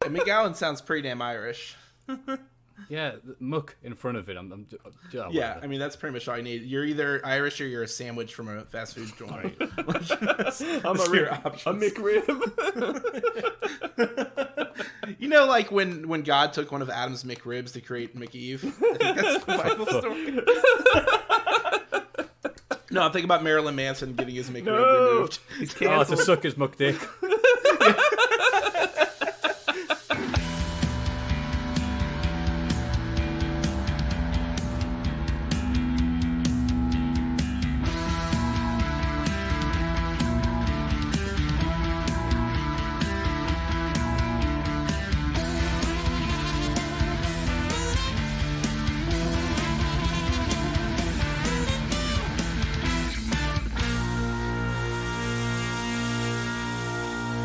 McGowan sounds pretty damn Irish. Yeah, muck in front of it. Yeah, I mean, that's pretty much all you need. You're either Irish or you're a sandwich from a fast food joint. I'm a McRib. You know, like when God took one of Adam's McRibs to create McEve? I think that's the Bible story. No, I'm thinking about Marilyn Manson getting his McRib removed. He's canceled. To suck his muck dick.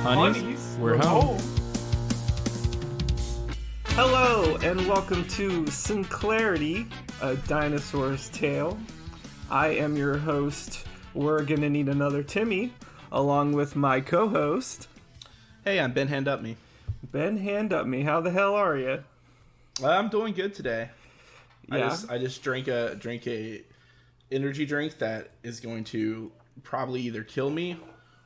Honeys, we're home. Hello, and welcome to Sinclarity, a Dinosaur's Tale. I am your host, We're Gonna Need Another Timmy, along with my co-host... Hey, I'm Ben Hand Up Me. Ben Hand Up Me, how the hell are you? I'm doing good today. Yeah. I just drank a energy drink that is going to probably either kill me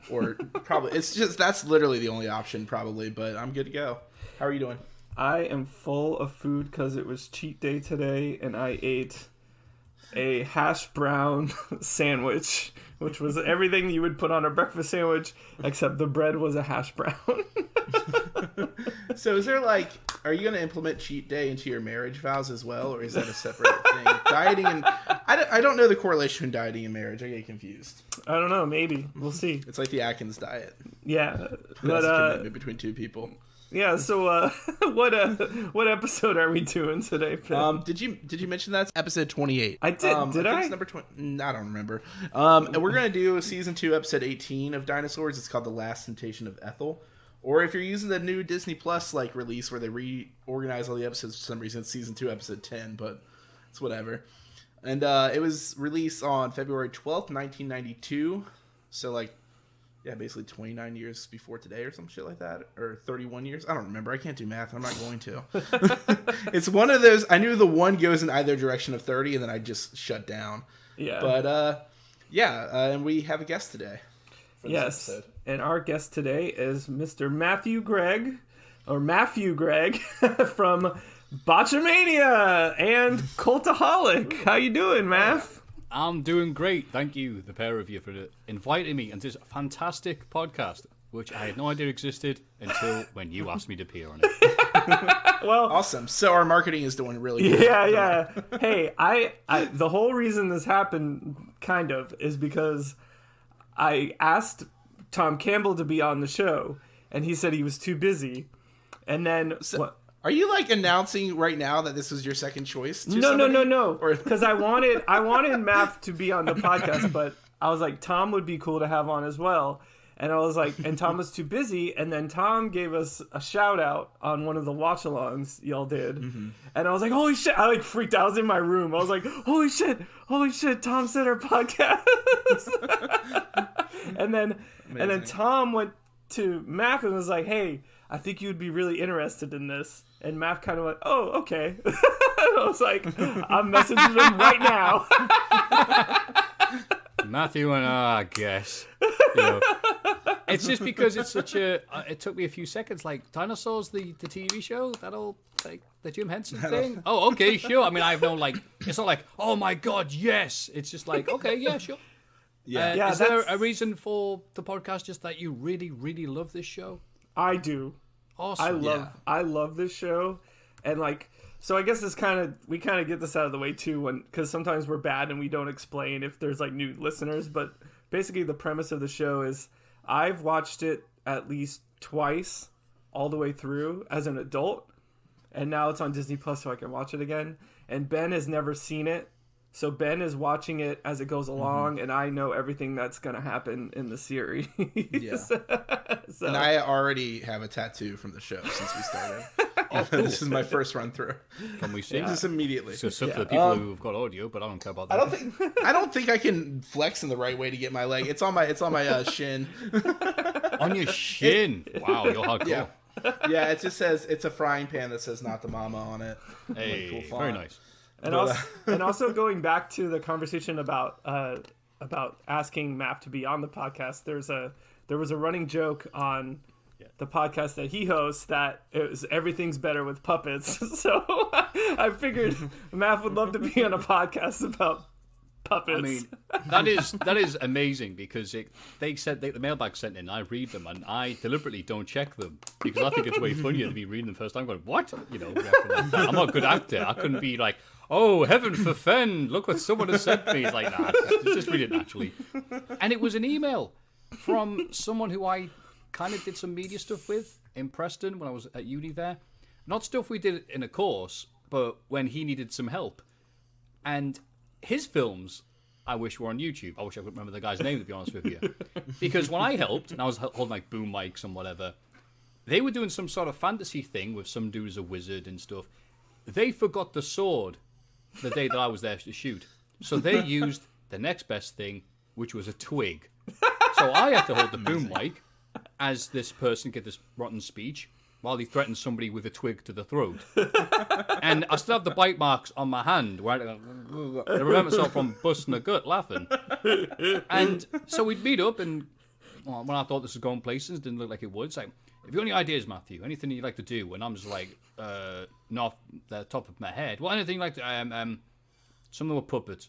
or probably that's literally the only option probably, but I'm good to go. How are you doing? I am full of food because it was cheat day today, and I ate a hash brown sandwich, which was everything you would put on a breakfast sandwich, except the bread was a hash brown. So is there are you going to implement cheat day into your marriage vows as well, or is that a separate thing? Dieting and... I don't know the correlation between dieting and marriage. I get confused. I don't know, maybe. We'll see. It's like the Atkins diet. Yeah. That's a commitment between two people. Yeah, so what episode are we doing today, Phil? Did you mention that's episode 28? I did. Did I? It's number 20. I don't remember. And we're going to do season 2, episode 18 of Dinosaurs. It's called The Last Temptation of Ethel. Or if you're using the new Disney Plus release where they reorganize all the episodes for some reason, it's season 2, episode 10, but it's whatever. And it was released on February 12th, 1992. So basically 29 years before today or some shit like that. Or 31 years. I don't remember. I can't do math. I'm not going to. It's one of those. I knew the one goes in either direction of 30 and then I just shut down. Yeah. But and we have a guest today. Yes. Episode. And our guest today is Mr. Maffew Gregg from Botchamania and Cultaholic. How you doing, Maff? I'm doing great. Thank you, the pair of you, for inviting me into this fantastic podcast, which I had no idea existed until when you asked me to appear on it. Well, awesome. So our marketing is doing really good. Yeah. Hey, I the whole reason this happened kind of is because I asked Tom Campbell to be on the show, and he said he was too busy. And then are you announcing right now that this was your second choice? No. Because I wanted Maff to be on the podcast, but I was like, Tom would be cool to have on as well. And I was like, and Tom was too busy. And then Tom gave us a shout out on one of the watch-alongs y'all did. Mm-hmm. And I was like, holy shit. I freaked out. I was in my room. I was like, holy shit. Tom said our podcast. and then Tom went to Maff and was like, hey, I think you'd be really interested in this. And Maff kind of went, oh, okay. I was like, I'm messaging him right now. Maffew and I guess. It's just because it's such a... it took me a few seconds. Dinosaurs, the TV show, that'll... the Jim Henson thing? Oh, okay, sure. I mean, I have no, it's not oh my God, yes. It's just okay, yeah, sure. Yeah. Is there a reason for the podcast, just that you really, really love this show? I do. Awesome. I love this show. And so I guess we kind of get this out of the way too, because sometimes we're bad and we don't explain if there's new listeners. But basically the premise of the show is I've watched it at least twice all the way through as an adult. And now it's on Disney Plus so I can watch it again. And Ben has never seen it. So Ben is watching it as it goes along, and I know everything that's going to happen in the series. Yeah. And I already have a tattoo from the show since we started. This is my first run through. Can we see? Just immediately. So for the people who've got audio, but I don't care about that. I don't think I can flex in the right way to get my leg. It's on my shin. On your shin. Wow, you're hardcore. Yeah. Yeah, it just says it's a frying pan that says "Not the Mama" on it. Hey, Cool font. very nice. And also going back to the conversation about asking Mapp to be on the podcast, there was a running joke on the podcast that he hosts that everything's better with puppets. So I figured Mapp would love to be on a podcast about puppets. I mean, that is amazing because the mailbag sent in. I read them and I deliberately don't check them because I think it's way funnier to be reading them first time. Going, what? You know, like I'm not a good actor. I couldn't be like, oh, heaven forfend! Look what someone has sent me. It's like, nah, just read it naturally. And it was an email from someone who I kind of did some media stuff with in Preston when I was at uni there. Not stuff we did in a course, but when he needed some help. And his films, I wish were on YouTube. I wish I could remember the guy's name, to be honest with you. Because when I helped, and I was holding like boom mics and whatever, they were doing some sort of fantasy thing with some dude as a wizard and stuff. They forgot the sword the day that I was there to shoot. So they used the next best thing, which was a twig. So I had to hold the boom mic as this person get this rotten speech while he threatens somebody with a twig to the throat. And I still have the bite marks on my hand where I remember myself from busting a gut laughing. And so we'd meet up, and when I thought this was going places, didn't look like it would. It's like, if you got any ideas, Maffew, anything you'd like to do? And I'm just like, not off the top of my head. Well, anything like that. Some of them were puppets.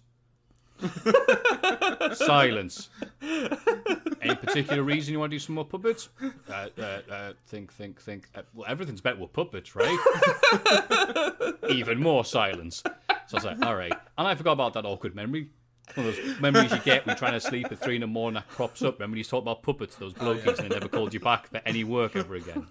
Silence. Any particular reason you want to do some more puppets? Think. Well, everything's better with puppets, right? Even more silence. So I was like, all right. And I forgot about that awkward memory. One of those memories you get when trying to sleep at 3 in the morning that crops up. Remember when you talked about puppets, those blokies, and they never called you back for any work ever again.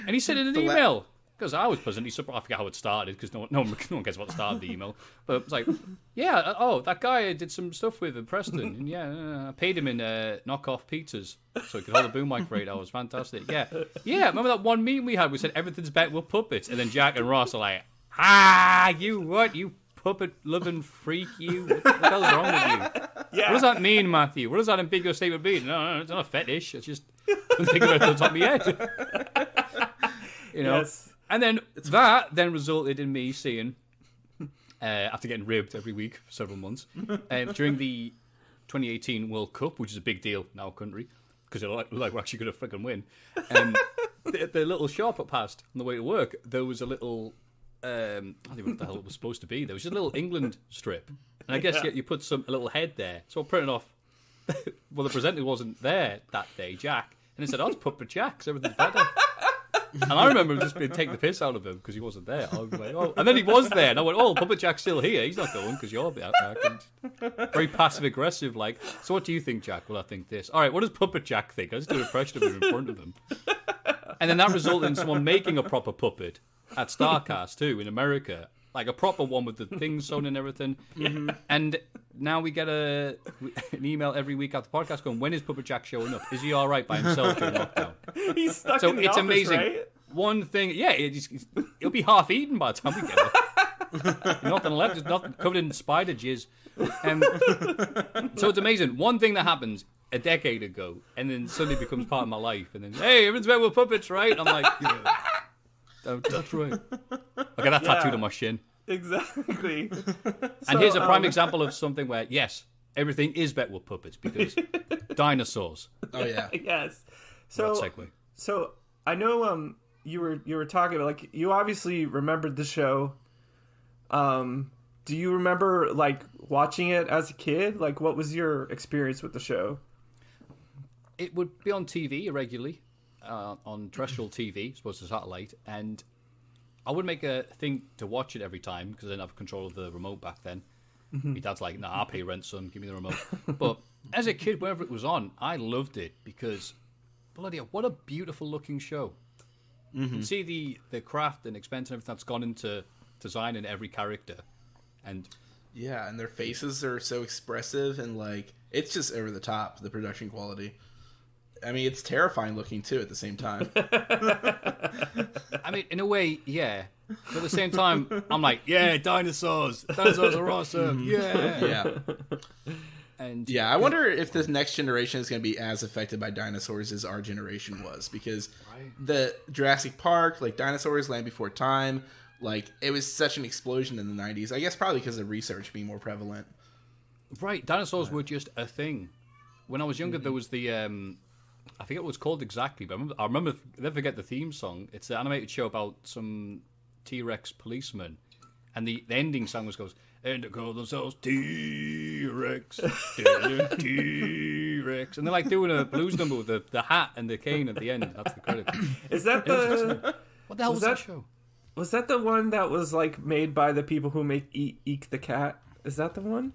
And he said in an email, because I was pleasantly surprised. I forget how it started, because no one cares about the start of the email. But it's like, yeah, that guy I did some stuff with in Preston. And yeah, I paid him in knockoff pizzas so he could hold a boom mic for 8 hours. Fantastic. Yeah. Remember that one meeting we had? We said everything's better with puppets. And then Jack and Ross are like, you puppet-loving freak, you. What the hell's wrong with you? Yeah. What does that mean, Maffew? What does that ambiguous statement mean? No, it's not a fetish. It's just, I'm thinking about it on the top of my head. You know? Yes. And then that resulted in me seeing, after getting ribbed every week for several months, during the 2018 World Cup, which is a big deal in our country, because it looked like we're actually going to freaking win. The little shop I passed on the way to work, there was a little... I don't know what the hell it was supposed to be. There was just a little England strip, and I guess you put a little head there. So I printed off. Well, the presenter wasn't there that day, Jack, and he said, "Oh, it's Puppet Jack, 'cause everything's better." And I remember just being taking the piss out of him because he wasn't there. I was like, "Oh," and then he was there, and I went, "Oh, Puppet Jack's still here. He's not going because you're back." Very passive aggressive, like. So what do you think, Jack? Well, I think this. All right, what does Puppet Jack think? I just do an impression of him in front of him, and then that resulted in someone making a proper puppet at StarCast too in America, like a proper one with the things sewn and everything. Mm-hmm. And now we get an email every week after the podcast going, when is Puppet Jack showing up? Is he all right by himself during lockdown? He's stuck in the office, amazing. Right? One thing, yeah, it'll be half eaten by the time we get it. Nothing left, it's nothing covered in spider jizz. So it's amazing. One thing that happens a decade ago, and then suddenly becomes part of my life, and then, hey, everyone's better with puppets, right? I'm like, that's right. I got that tattooed on my shin. Exactly. And here's a prime example of something where, yes, everything is better with puppets because dinosaurs. Oh yeah. Yes. So segue. So I know you were talking about, like, you obviously remembered the show. Do you remember, like, watching it as a kid? Like, what was your experience with the show? It would be on TV irregularly. On terrestrial TV, supposed to satellite, and I would make a thing to watch it every time because I didn't have control of the remote back then. Mm-hmm. My dad's like, "Nah, I'll pay rent, son. Give me the remote." But as a kid, whenever it was on, I loved it because, bloody hell, what a beautiful looking show! Mm-hmm. You see the craft and expense and everything that's gone into designing every character, and yeah, and their faces are so expressive and like it's just over the top. The production quality. I mean, it's terrifying looking, too, at the same time. I mean, in a way, yeah. But at the same time, I'm like, yeah, dinosaurs. Dinosaurs are awesome. Yeah. And yeah, I wonder if this next generation is going to be as affected by dinosaurs as our generation was, because the Jurassic Park, like dinosaurs, Land Before Time, like it was such an explosion in the 90s. I guess probably because of research being more prevalent. Right, dinosaurs were just a thing. When I was younger, there was the I forget what it was called exactly, but I remember I'll never forget the theme song. It's the animated show about some T-Rex policeman, and the ending song goes, and they call themselves T-Rex, T-Rex, and they're like doing a blues number with the hat and the cane at the end. That's the credit. Is that the what the hell was that show? Was that the one that was like made by the people who make Eek the Cat? Is that the one?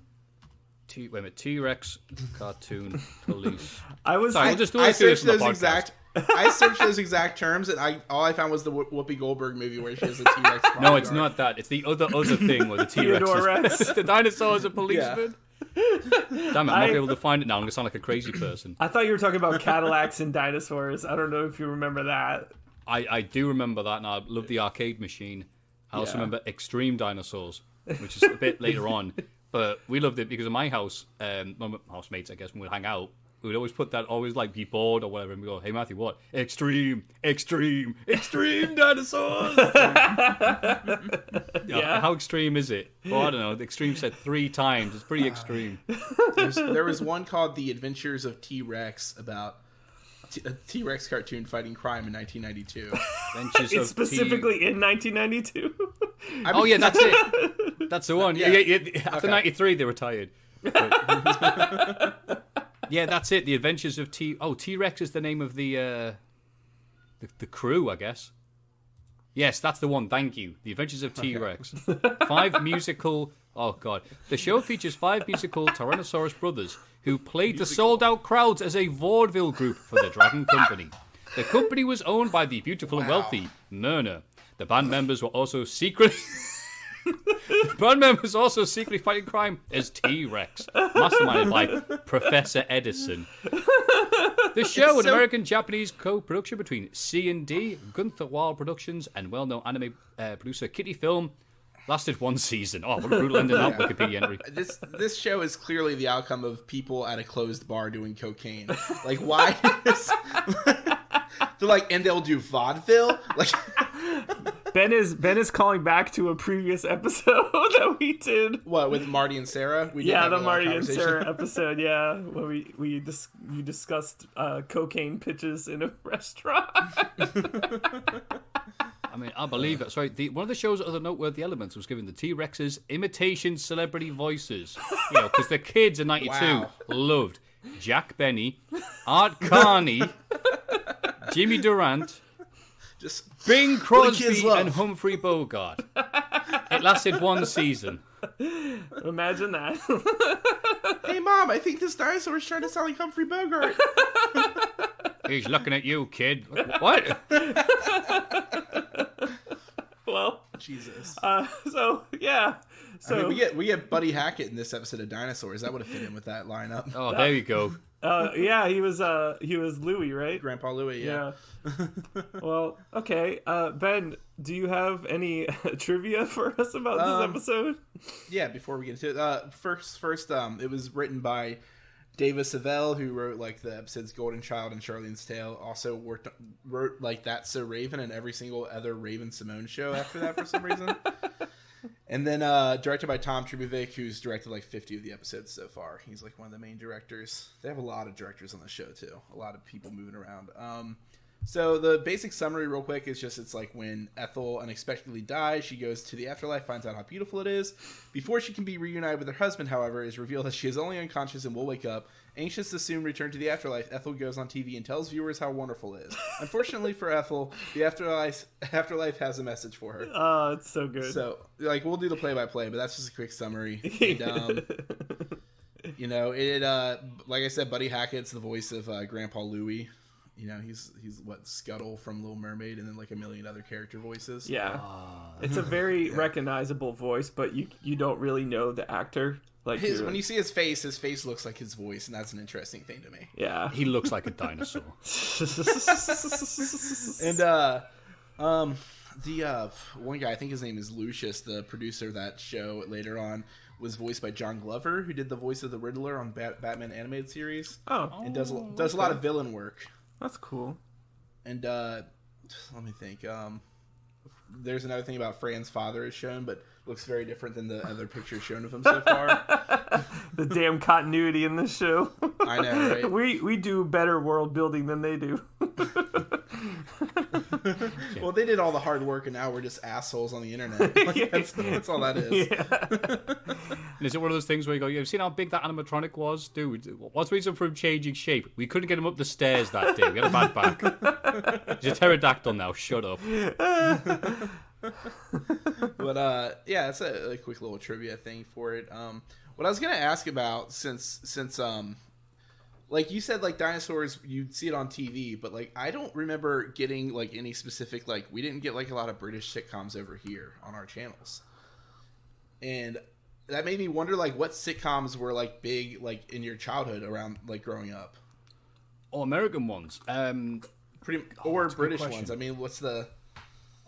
Wait a minute, T-Rex cartoon police. We'll just do I it searched those exact. I searched those exact terms, and all I found was the Whoopi Goldberg movie where she has a T-Rex. No, it's not that. It's the other thing where the T-Rex is. The dinosaur is a policeman. Yeah. Damn it, I'm not able to find it now. I'm going to sound like a crazy person. I thought you were talking about Cadillacs and dinosaurs. I don't know if you remember that. I do remember that, and I love the arcade machine. I also remember Extreme Dinosaurs, which is a bit later on. But we loved it because in my house, my housemates, I guess, when we'd hang out, we would always put that, always like be bored or whatever, and we go, "Hey Matthew, what? Extreme dinosaurs." Yeah. How extreme is it? Well, I don't know. The extreme said 3 times. It's pretty extreme. There was one called The Adventures of T-Rex about a T-Rex cartoon fighting crime in 1992. It's specifically in 1992. Oh yeah, that's it. That's the one. Yeah. After 93, they retired. Yeah, that's it. The Adventures of T-Rex is the name of the crew, I guess. Yes, that's the one. Thank you. The Adventures of T-Rex. 5 musical. Oh god, the show features 5 musical Tyrannosaurus brothers who played the sold-out crowds as a vaudeville group for the Dragon Company. The company was owned by the beautiful and wealthy Myrna. The band members were also secretly fighting crime as T-Rex, masterminded by Professor Edison. The show, an American-Japanese co-production between C&D, Gunther Wild Productions, and well-known anime producer Kitty Film, lasted 1 season. Oh, what a brutal ending that Wikipedia entry. This show is clearly the outcome of people at a closed bar doing cocaine. Like, why? They're like, and they'll do vaudeville? Like... Ben is calling back to a previous episode that we did. What, with Marty and Sarah? The Marty and Sarah episode. Yeah, where you discussed cocaine pitches in a restaurant. I mean, I believe it. Sorry, one of the show's other noteworthy elements was giving the T-Rexes imitation celebrity voices. You know, because the kids in '92 loved Jack Benny, Art Carney, Jimmy Durant. Just Bing Crosby and Humphrey Bogart. It lasted 1 season. Imagine that. Hey, Mom, I think this dinosaur is trying to sound like Humphrey Bogart. He's looking at you, kid. What? Well, Jesus. So I mean, we get Buddy Hackett in this episode of Dinosaurs. That would have fit in with that lineup. Oh, there you go. Yeah, he was Louie, right? Grandpa Louie, yeah. Well, okay. Ben, do you have any trivia for us about this episode? Yeah, before we get into it, first, it was written by David Savell, who wrote like the episodes Golden Child and Charlene's Tale. Also wrote like That's So Raven and every single other Raven Simone show after that for some reason. And then directed by Tom Trubovic, who's directed like 50 of the episodes so far. He's like one of the main directors. They have a lot of directors on the show too. A lot of people moving around. So the basic summary real quick is just it's like when Ethel unexpectedly dies, she goes to the afterlife, finds out how beautiful it is. Before she can be reunited with her husband, however, it is revealed that she is only unconscious and will wake up. Anxious to soon return to the afterlife, Ethel goes on TV and tells viewers how wonderful it is. Unfortunately for Ethel, the afterlife has a message for her. Oh, it's so good. So, like, we'll do the play-by-play, but that's just a quick summary. And, you know, like I said, Buddy Hackett's the voice of Grandpa Louie. You know, he's what, Scuttle from Little Mermaid, and then like a million other character voices. Yeah, it's a very recognizable voice, but you don't really know the actor. Like when you see his face looks like his voice, and that's an interesting thing to me. Yeah, he looks like a dinosaur. And the one guy, I think his name is Lucius, the producer of that show later on, was voiced by John Glover, who did the voice of the Riddler on Batman animated series. Oh, and does a lot of villain work. that's cool. And let me think. There's another thing about Fran's father is shown, but looks very different than the other pictures shown of him so far. The damn continuity in this show. I know, right? We do better world building than they do. Well, they did all the hard work, and now we're just assholes on the internet. Like, that's all that is. Yeah. And is it one of those things where you go, you've seen how big that animatronic was? Dude, what's the reason for him changing shape? We couldn't get him up the stairs that day. We had a bad back. He's a pterodactyl now. Shut up. But yeah, it's a quick little trivia thing for it. What I was gonna ask about, since like you said, like dinosaurs, you'd see it on TV, but like I don't remember getting like any specific, like we didn't get like a lot of British sitcoms over here on our channels, and that made me wonder like what sitcoms were like big like in your childhood around like growing up. Oh, American ones. Or British ones. I mean, what's the...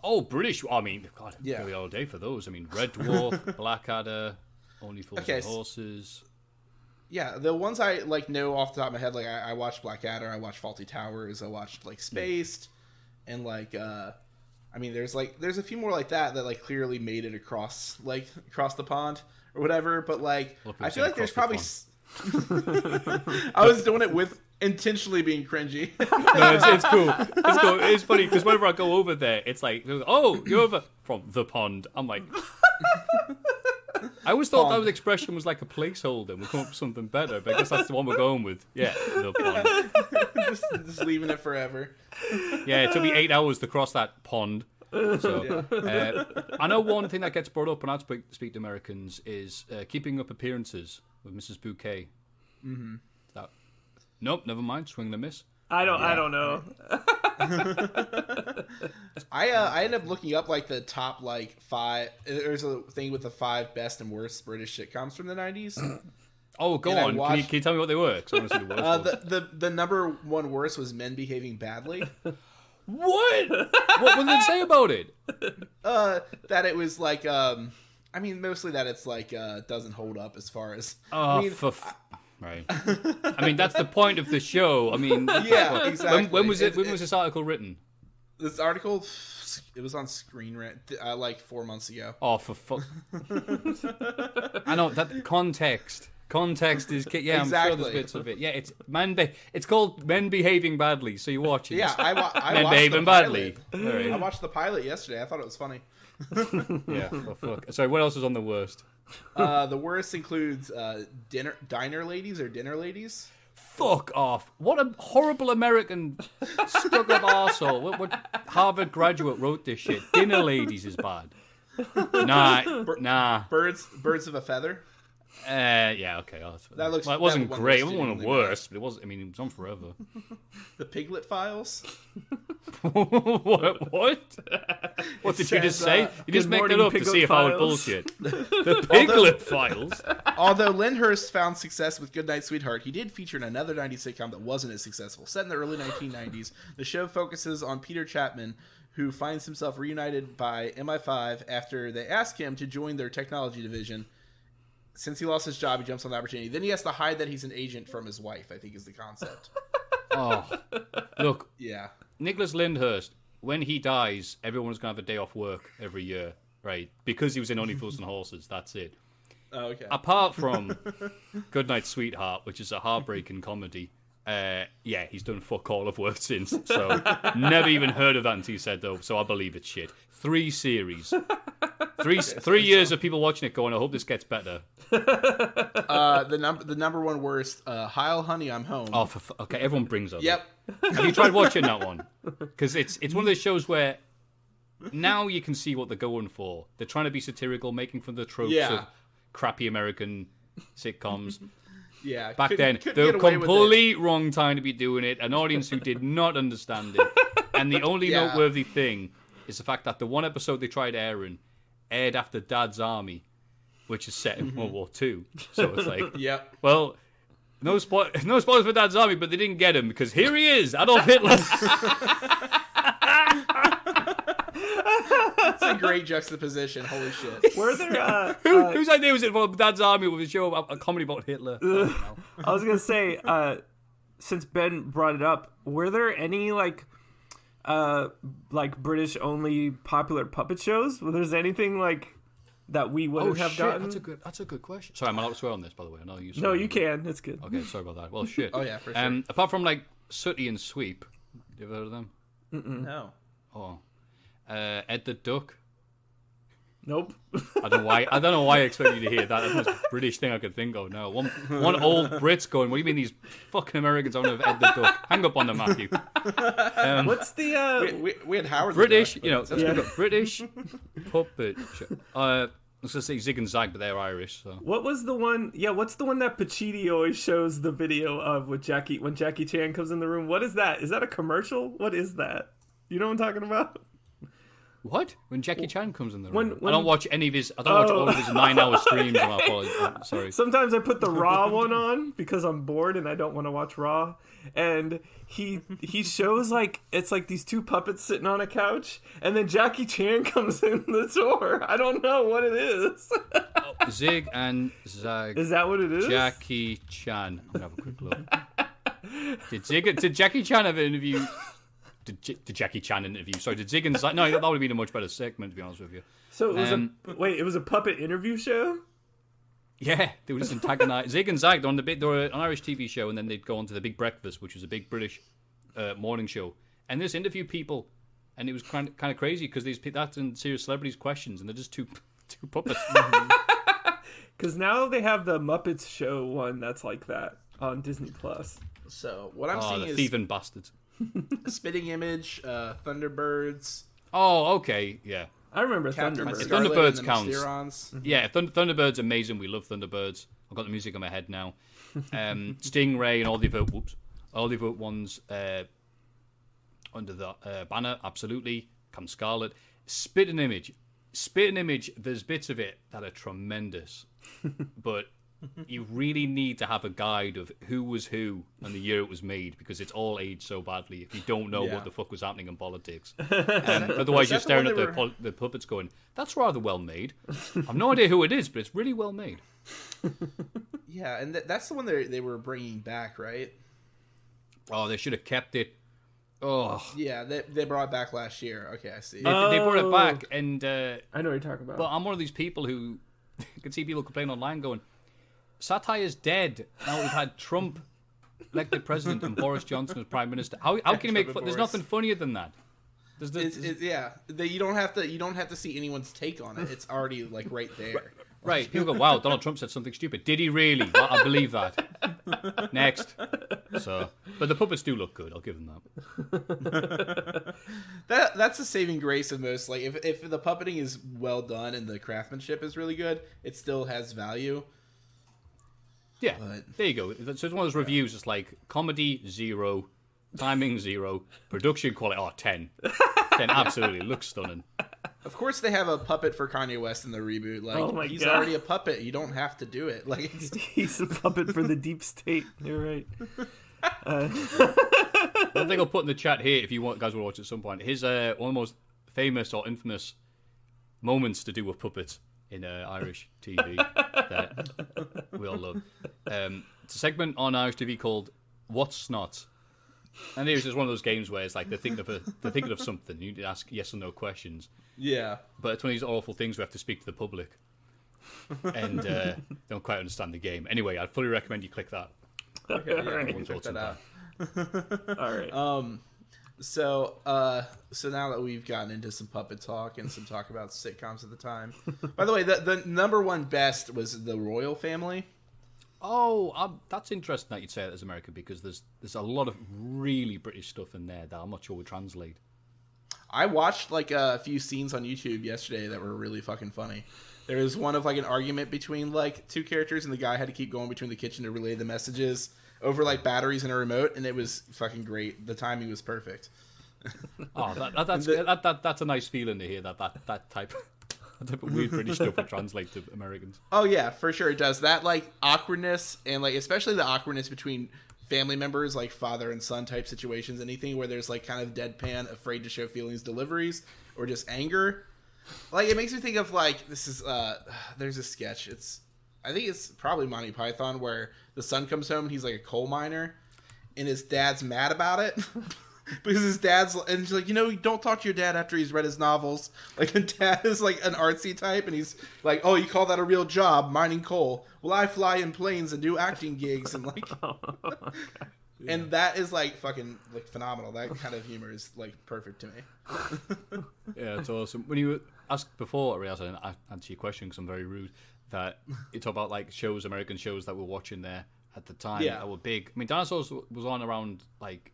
Oh, British. I mean, God, Yeah. I'd go all day for those. I mean, Red Dwarf, Blackadder, Only Fools and Horses. Yeah, the ones I like know off the top of my head, like I watched Blackadder, I watched Faulty Towers, I watched like Spaced, and like I mean, there's a few more like that like clearly made it across the pond or whatever. But like I feel like there's probably I was doing it with intentionally being cringy. No, it's cool. It's cool. It's funny because whenever I go over there, it's like, oh, you're over from the pond. I'm like, I always thought that expression was like a placeholder. We'll come up with something better, but I guess that's the one we're going with. Yeah, the pond. just leaving it forever. Yeah, it took me 8 hours to cross that pond. So, I know one thing that gets brought up when I speak to Americans is keeping up appearances with Mrs. Bouquet. Mm-hmm. Nope, never mind. Swing and a miss. I don't know. I ended up looking up like the top like 5. There's a thing with the 5 best and worst British sitcoms from the 90s. Oh, go on. Can you tell me what they were? 'Cause I want to see the worst the number one worst was Men Behaving Badly. What? What did they say about it? That it was like I mean, mostly that it's like doesn't hold up as far as right. I mean, that's the point of the show. I mean, yeah, exactly. When was it? When was this article written? This article, it was on Screen Rant like 4 months ago. Oh, for fuck! I know that context. Context is yeah. Exactly. I'm sure there's bits of it. Yeah, it's called Men Behaving Badly. So you watch it. Yeah, I Men watched Behaving Badly. I watched the pilot yesterday. I thought it was funny. Yeah, for fuck. Sorry, what else is on the worst? The worst includes diner ladies. Fuck off! What a horrible American stuck-up arsehole. What Harvard graduate wrote this shit? Dinner ladies is bad. Nah. Birds of a Feather. Yeah, okay. That looks. Well, it wasn't that great. It looks wasn't one of the genuinely worst, but it was. I mean, it was on forever. The Piglet Files. What? What did you just say? You just make that up to see if I would bullshit. The Piglet Files. Although Lyndhurst found success with Goodnight Sweetheart, he did feature in another 90s sitcom that wasn't as successful. Set in the early 1990s, the show focuses on Peter Chapman, who finds himself reunited by MI5 after they ask him to join their technology division. Since he lost his job, he jumps on the opportunity. Then he has to hide that he's an agent from his wife, I think is the concept. Oh, look. Yeah. Nicholas Lyndhurst, when he dies, everyone's going to have a day off work every year, right? Because he was in Only Fools and Horses, that's it. Oh, okay. Apart from Goodnight Sweetheart, which is a heartbreaking comedy, yeah, he's done fuck all of work since. So, never even heard of that until you said, though, so I believe it's shit. 3 series. Three years of people watching it going, I hope this gets better. The number one worst, Heil Honey, I'm Home. Oh, okay, everyone brings up. Yep. Have you tried watching that one? Because it's one of those shows where now you can see what they're going for. They're trying to be satirical, making fun of the tropes of crappy American sitcoms. Yeah. Back then, the complete wrong time to be doing it. An audience who did not understand it. And the only noteworthy thing is the fact that the one episode they tried aired after Dad's Army, which is set in World War II. So it's like, well, no spoilers for Dad's Army, but they didn't get him because here he is, Adolf Hitler. a great juxtaposition. Holy shit. Were there Whose idea was it for Dad's Army with a show about a comedy about Hitler? I was gonna say, since Ben brought it up, were there any like British only popular puppet shows? Were there anything like that we wouldn't have gotten? That's a good question. Sorry, am I allowed to swear on this, by the way? I know you. No, you can. It's good. Okay, sorry about that. Well, shit. Oh yeah, for sure. Apart from like Sooty and Sweep, you ever heard of them? No. Oh, Ed the Duck. Nope. I don't know why I expect you to hear that. That's the most British thing I could think of now. One old Brit's going, what do you mean these fucking Americans don't have Ed the Duck? Hang up on them, Maffew. What's the we had Howard British, the Duck, we've got British puppet show. I was going to say Zig and Zag, but they're Irish. So. What was the one? Yeah, what's the one that Pachidi always shows the video of with when Jackie Chan comes in the room? What is that? Is that a commercial? What is that? You know what I'm talking about? What? When Jackie Chan comes in the room? When I don't watch any of his. I don't watch all of his 9-hour streams. I'm sorry. Sometimes I put the Raw one on because I'm bored and I don't want to watch Raw. And he shows like it's like these two puppets sitting on a couch, and then Jackie Chan comes in the door. I don't know what it is. Zig and Zag. Is that what it is? Jackie Chan. I'm gonna have a quick look. Did Jackie Chan have an interview? Did Jackie Chan interview? Sorry, did Zig and Zag? No, that would have been a much better segment, to be honest with you. So it was it was a puppet interview show? Yeah, they were just antagonized. Zig and Zag, they were an Irish TV show, and then they'd go on to The Big Breakfast, which was a big British morning show. And they just interviewed people, and it was kind of crazy because that's in serious celebrities questions, and they're just two puppets. Because now they have the Muppets show one that's like that on Disney Plus. So what I'm seeing the is thieving bastards. Spitting Image, Thunderbirds. Oh, okay, yeah. I remember Captain Thunderbirds. Scarlet Thunderbirds and the counts. Mysterons. Yeah, Thunderbird's amazing. We love Thunderbirds. I've got the music in my head now. Stingray and all the other ones under the banner, absolutely. Captain Scarlet. Spitting Image. There's bits of it that are tremendous, but you really need to have a guide of who was who and the year it was made, because it's all aged so badly if you don't know what the fuck was happening in politics. Otherwise, you're staring at the puppets going, that's rather well made. I've no idea who it is, but it's really well made. Yeah, and that's the one they were bringing back, right? Oh, they should have kept it. Oh. Yeah, they brought it back last year. Okay, I see. They brought it back, and I know what you're talking about. But I'm one of these people who I can see people complain online going, satire's dead. Now we've had Trump elected president and Boris Johnson as prime minister. How can you make fun? There's nothing funnier than that. You don't have to see anyone's take on it. It's already like right there. Right. People go, wow, Donald Trump said something stupid. Did he really? Well, I believe that. Next. But the puppets do look good. I'll give them that. That's the saving grace of most. Like if the puppeting is well done and the craftsmanship is really good, it still has value. Yeah, there you go. So it's one of those reviews. It's like comedy 0, timing 0, production quality 10. 10 absolutely looks stunning. Of course, they have a puppet for Kanye West in the reboot. Like he's already a puppet. You don't have to do it. Like he's a puppet for the deep state. You're right. One thing I'll put in the chat here, if you guys will watch at some point, his one of the most famous or infamous moments to do with puppets in Irish TV that we all love. It's a segment on Irish TV called "What's Snot," and it was just one of those games where it's like they're thinking of something. You need to ask yes or no questions. Yeah, but it's one of these awful things we have to speak to the public, and don't quite understand the game. Anyway, I'd fully recommend you click that. Okay, yeah, check that out. All right. So now that we've gotten into some puppet talk and some talk about sitcoms at the time. By the way, the number one best was the Royal Family. Oh, that's interesting that you'd say that as American, because there's a lot of really British stuff in there that I'm not sure would translate. I watched like a few scenes on YouTube yesterday that were really fucking funny. There was one of like an argument between like two characters, and the guy had to keep going between the kitchen to relay the messages over like batteries and a remote, and it was fucking great. The timing was perfect. Oh, that's a nice feeling to hear that type of weird British stuff would translate to Americans. Oh yeah, for sure it does. That like awkwardness, and like especially the awkwardness between family members, like father and son type situations, anything where there's like kind of deadpan, afraid to show feelings deliveries, or just anger. Like, it makes me think of, like, this is, there's a sketch. I think it's probably Monty Python, where the son comes home and he's, like, a coal miner, and his dad's mad about it. Because his dad's, and he's like, you don't talk to your dad after he's read his novels. Like, the dad is, like, an artsy type, and he's like, oh, you call that a real job, mining coal? Well, I fly in planes and do acting gigs, and, like... Yeah. And that is, like, fucking, like, phenomenal. That kind of humor is, like, perfect to me. Yeah, it's awesome. When you asked before, I didn't answer your question because I'm very rude, that you talk about, like, American shows that we're watching there at the time that were big. I mean, Dinosaurs was on around, like,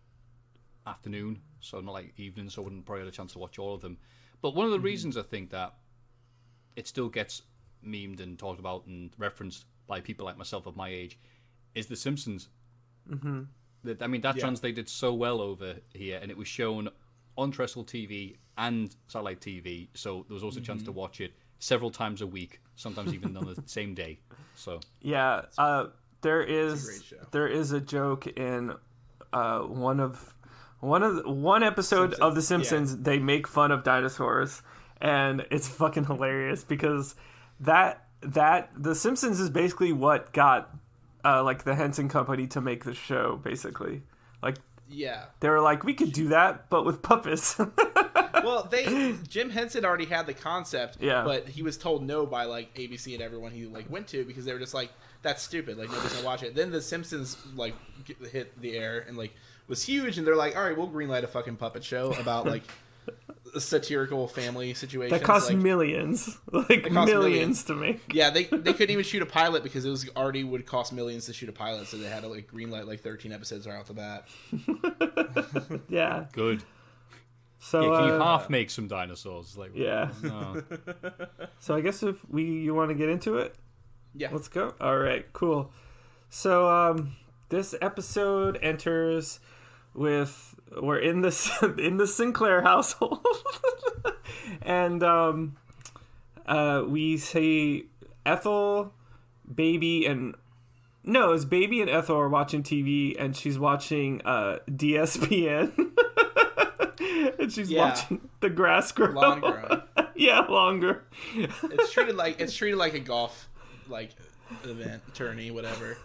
afternoon, so not, like, evening, so I wouldn't probably have a chance to watch all of them. But one of the reasons I think that it still gets memed and talked about and referenced by people like myself of my age is The Simpsons. Mm-hmm. I mean, that translated so well over here, and it was shown on terrestrial TV and satellite TV, so there was also a chance to watch it several times a week, sometimes even on the same day. So yeah, there is a joke in one episode of The Simpsons. Yeah. They make fun of dinosaurs, and it's fucking hilarious because that The Simpsons is basically what got like the Henson Company to make the show, basically. Like, they were like, we could do that, but with puppets. Well, Jim Henson already had the concept, but he was told no by, like, ABC and everyone he, like, went to, because they were just like, that's stupid, like, nobody's gonna watch it. Then The Simpsons, like, hit the air and, like, was huge, and they're like, all right, we'll greenlight a fucking puppet show about, like, a satirical family situation that cost millions, millions to make. Yeah, they couldn't even shoot a pilot because it already would cost millions to shoot a pilot, so they had to, like, greenlight, like, 13 episodes right off the bat. Yeah, good. So can you half make some dinosaurs? Like, no. So I guess if you want to get into it, let's go. All right, cool. So this episode enters with, we're in the Sinclair household, and we see Ethel, Baby, and Ethel are watching TV, and she's watching DSPN, and she's watching the grass grow. Lawn growing. Longer. It's treated like a golf, like, event, tourney, whatever.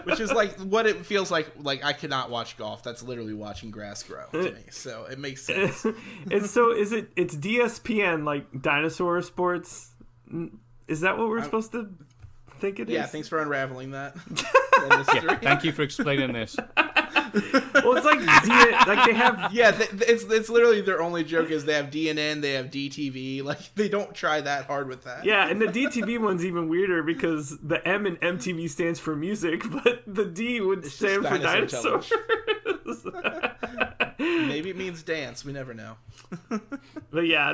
Which is like what it feels like. Like, I cannot watch golf. That's literally watching grass grow to me. So it makes sense. It's DSPN, like Dinosaur Sports. Is that what we're supposed to think it is? Yeah, thanks for unraveling that. Thank you for explaining this. Well, it's like they have. Yeah, it's literally their only joke is they have DNN, they have DTV. Like, they don't try that hard with that. Yeah, and the DTV one's even weirder because the M in MTV stands for music, but the D would stand for dinosaurs. Maybe it means dance. We never know. But yeah,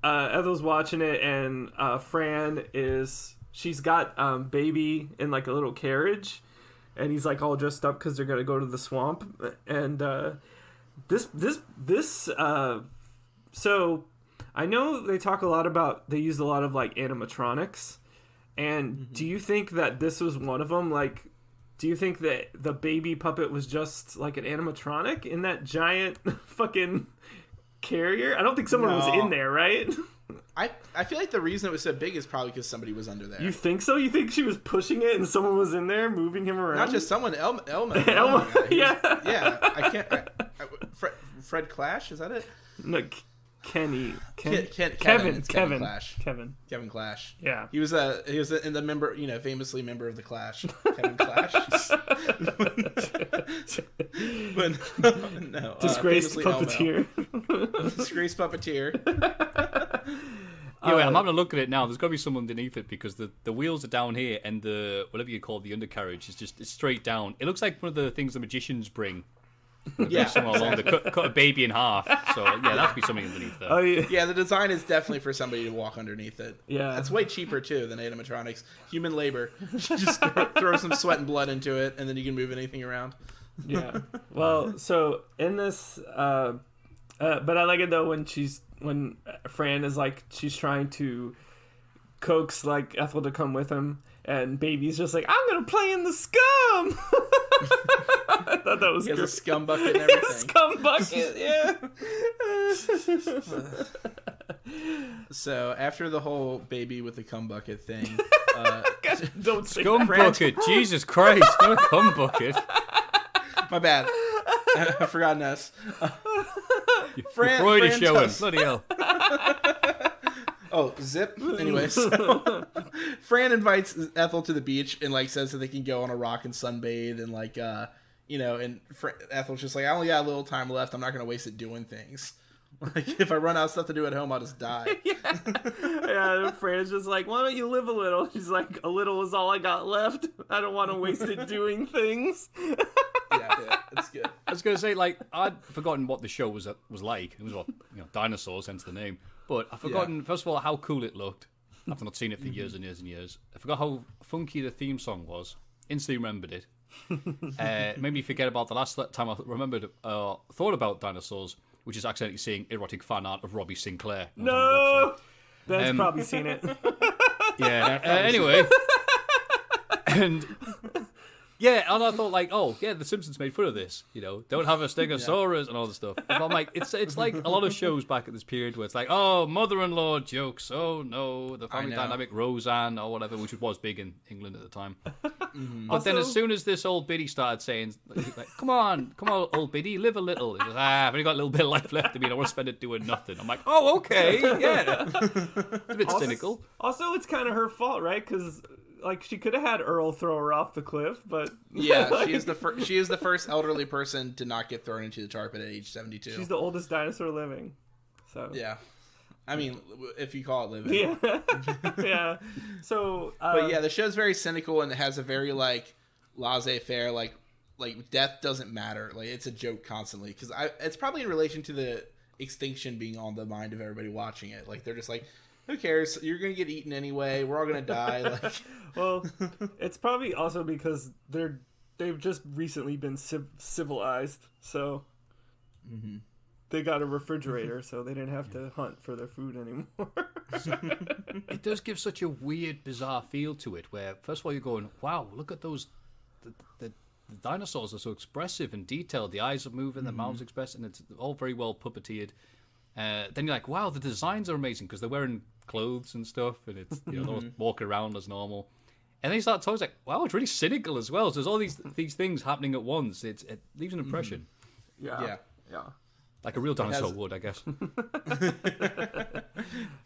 Ethel's watching it, and Fran she's got Baby in, like, a little carriage. And he's, like, all dressed up because they're gonna go to the swamp. And so I know they talk a lot about, they use a lot of, like, animatronics. And do you think that this was one of them? Like, do you think that the baby puppet was just, like, an animatronic in that giant fucking carrier? I don't think someone was in there, right? I feel like the reason it was so big is probably because somebody was under there. You think so? You think she was pushing it and someone was in there moving him around? Not just someone, Elma. Elma, yeah. I can't. Fred Clash, is that it? No, Kevin Clash. Kevin Clash. Yeah. He was in the member, famously member of the Clash. Kevin Clash. But no. Disgraced puppeteer. Disgraced puppeteer. Yeah, wait, I'm having a look at it now. There's got to be someone underneath it because the wheels are down here and the whatever you call the undercarriage is just straight down. It looks like one of the things the magicians bring. Yeah, somewhere along to cut a baby in half. So yeah, that could be something underneath there. Oh yeah. Yeah, the design is definitely for somebody to walk underneath it. Yeah, it's way cheaper too than animatronics. Human labor. Just throw some sweat and blood into it, and then you can move anything around. Yeah. Well, so in this, but I like it though when Fran is like, she's trying to coax, like, Ethel to come with him, and Baby's just like, I'm gonna play in the scum. I thought that was he good. Has a scum bucket and everything. Scum bucket, yeah. So after the whole baby with the cum bucket thing, Don't say Cum bucket, Jesus Christ, not a cum bucket. my bad. I forgot an S. Freud is showing. does- Bloody hell. Oh, zip. Anyway, so Fran invites Ethel to the beach and like says that they can go on a rock and sunbathe and like and Ethel's just like, I only got a little time left. I'm not gonna waste it doing things. Like if I run out of stuff to do at home, I'll just die. Yeah, Fran's just like, why don't you live a little? She's like, a little is all I got left. I don't want to waste it doing things. Yeah, it's good. I was going to say, like, I'd forgotten what the show was like. It was dinosaurs, hence the name. But I've forgotten, first of all, how cool it looked. I've not seen it for years and years and years. I forgot how funky the theme song was. Instantly remembered it. Made me forget about the last time I thought about dinosaurs, which is accidentally seeing erotic fan art of Robbie Sinclair. No! Ben's probably seen it. Yeah. Anyway. And... yeah, and I thought, like, oh, yeah, The Simpsons made fun of this, don't have a Stegosaurus and all this stuff. And I'm like, it's like a lot of shows back at this period where it's like, oh, mother-in-law jokes, oh, no, the family dynamic, Roseanne, or whatever, which was big in England at the time. But then as soon as this old biddy started saying, like, come on, old biddy, live a little. It was, I've only got a little bit of life left in me, I don't want to spend it doing nothing. I'm like, oh, okay, yeah. It's a bit cynical. Also, it's kind of her fault, right? Because... like, she could have had Earl throw her off the cliff, but... yeah, like, she is the first elderly person to not get thrown into the tar pit at age 72. She's the oldest dinosaur living, so... yeah. I mean, if you call it living. Yeah. Yeah. So... but yeah, the show's very cynical and it has a very, like, laissez-faire, like death doesn't matter. Like, it's a joke constantly. Because it's probably in relation to the extinction being on the mind of everybody watching it. Like, they're just like... who cares? You're gonna get eaten anyway. We're all gonna die. Like, well, it's probably also because they've just recently been civilized, so they got a refrigerator, so they didn't have to hunt for their food anymore. It does give such a weird, bizarre feel to it. Where first of all you're going, wow, look at those. The dinosaurs are so expressive and detailed. The eyes are moving, the mouths expressed, and it's all very well puppeteered. Then you're like, wow, the designs are amazing because they're wearing clothes and stuff, and it's they're walking around as normal. And then you start talking, it's like, wow, it's really cynical as well. So there's all these things happening at once. It leaves an impression. Yeah. Like a real dinosaur would, I guess.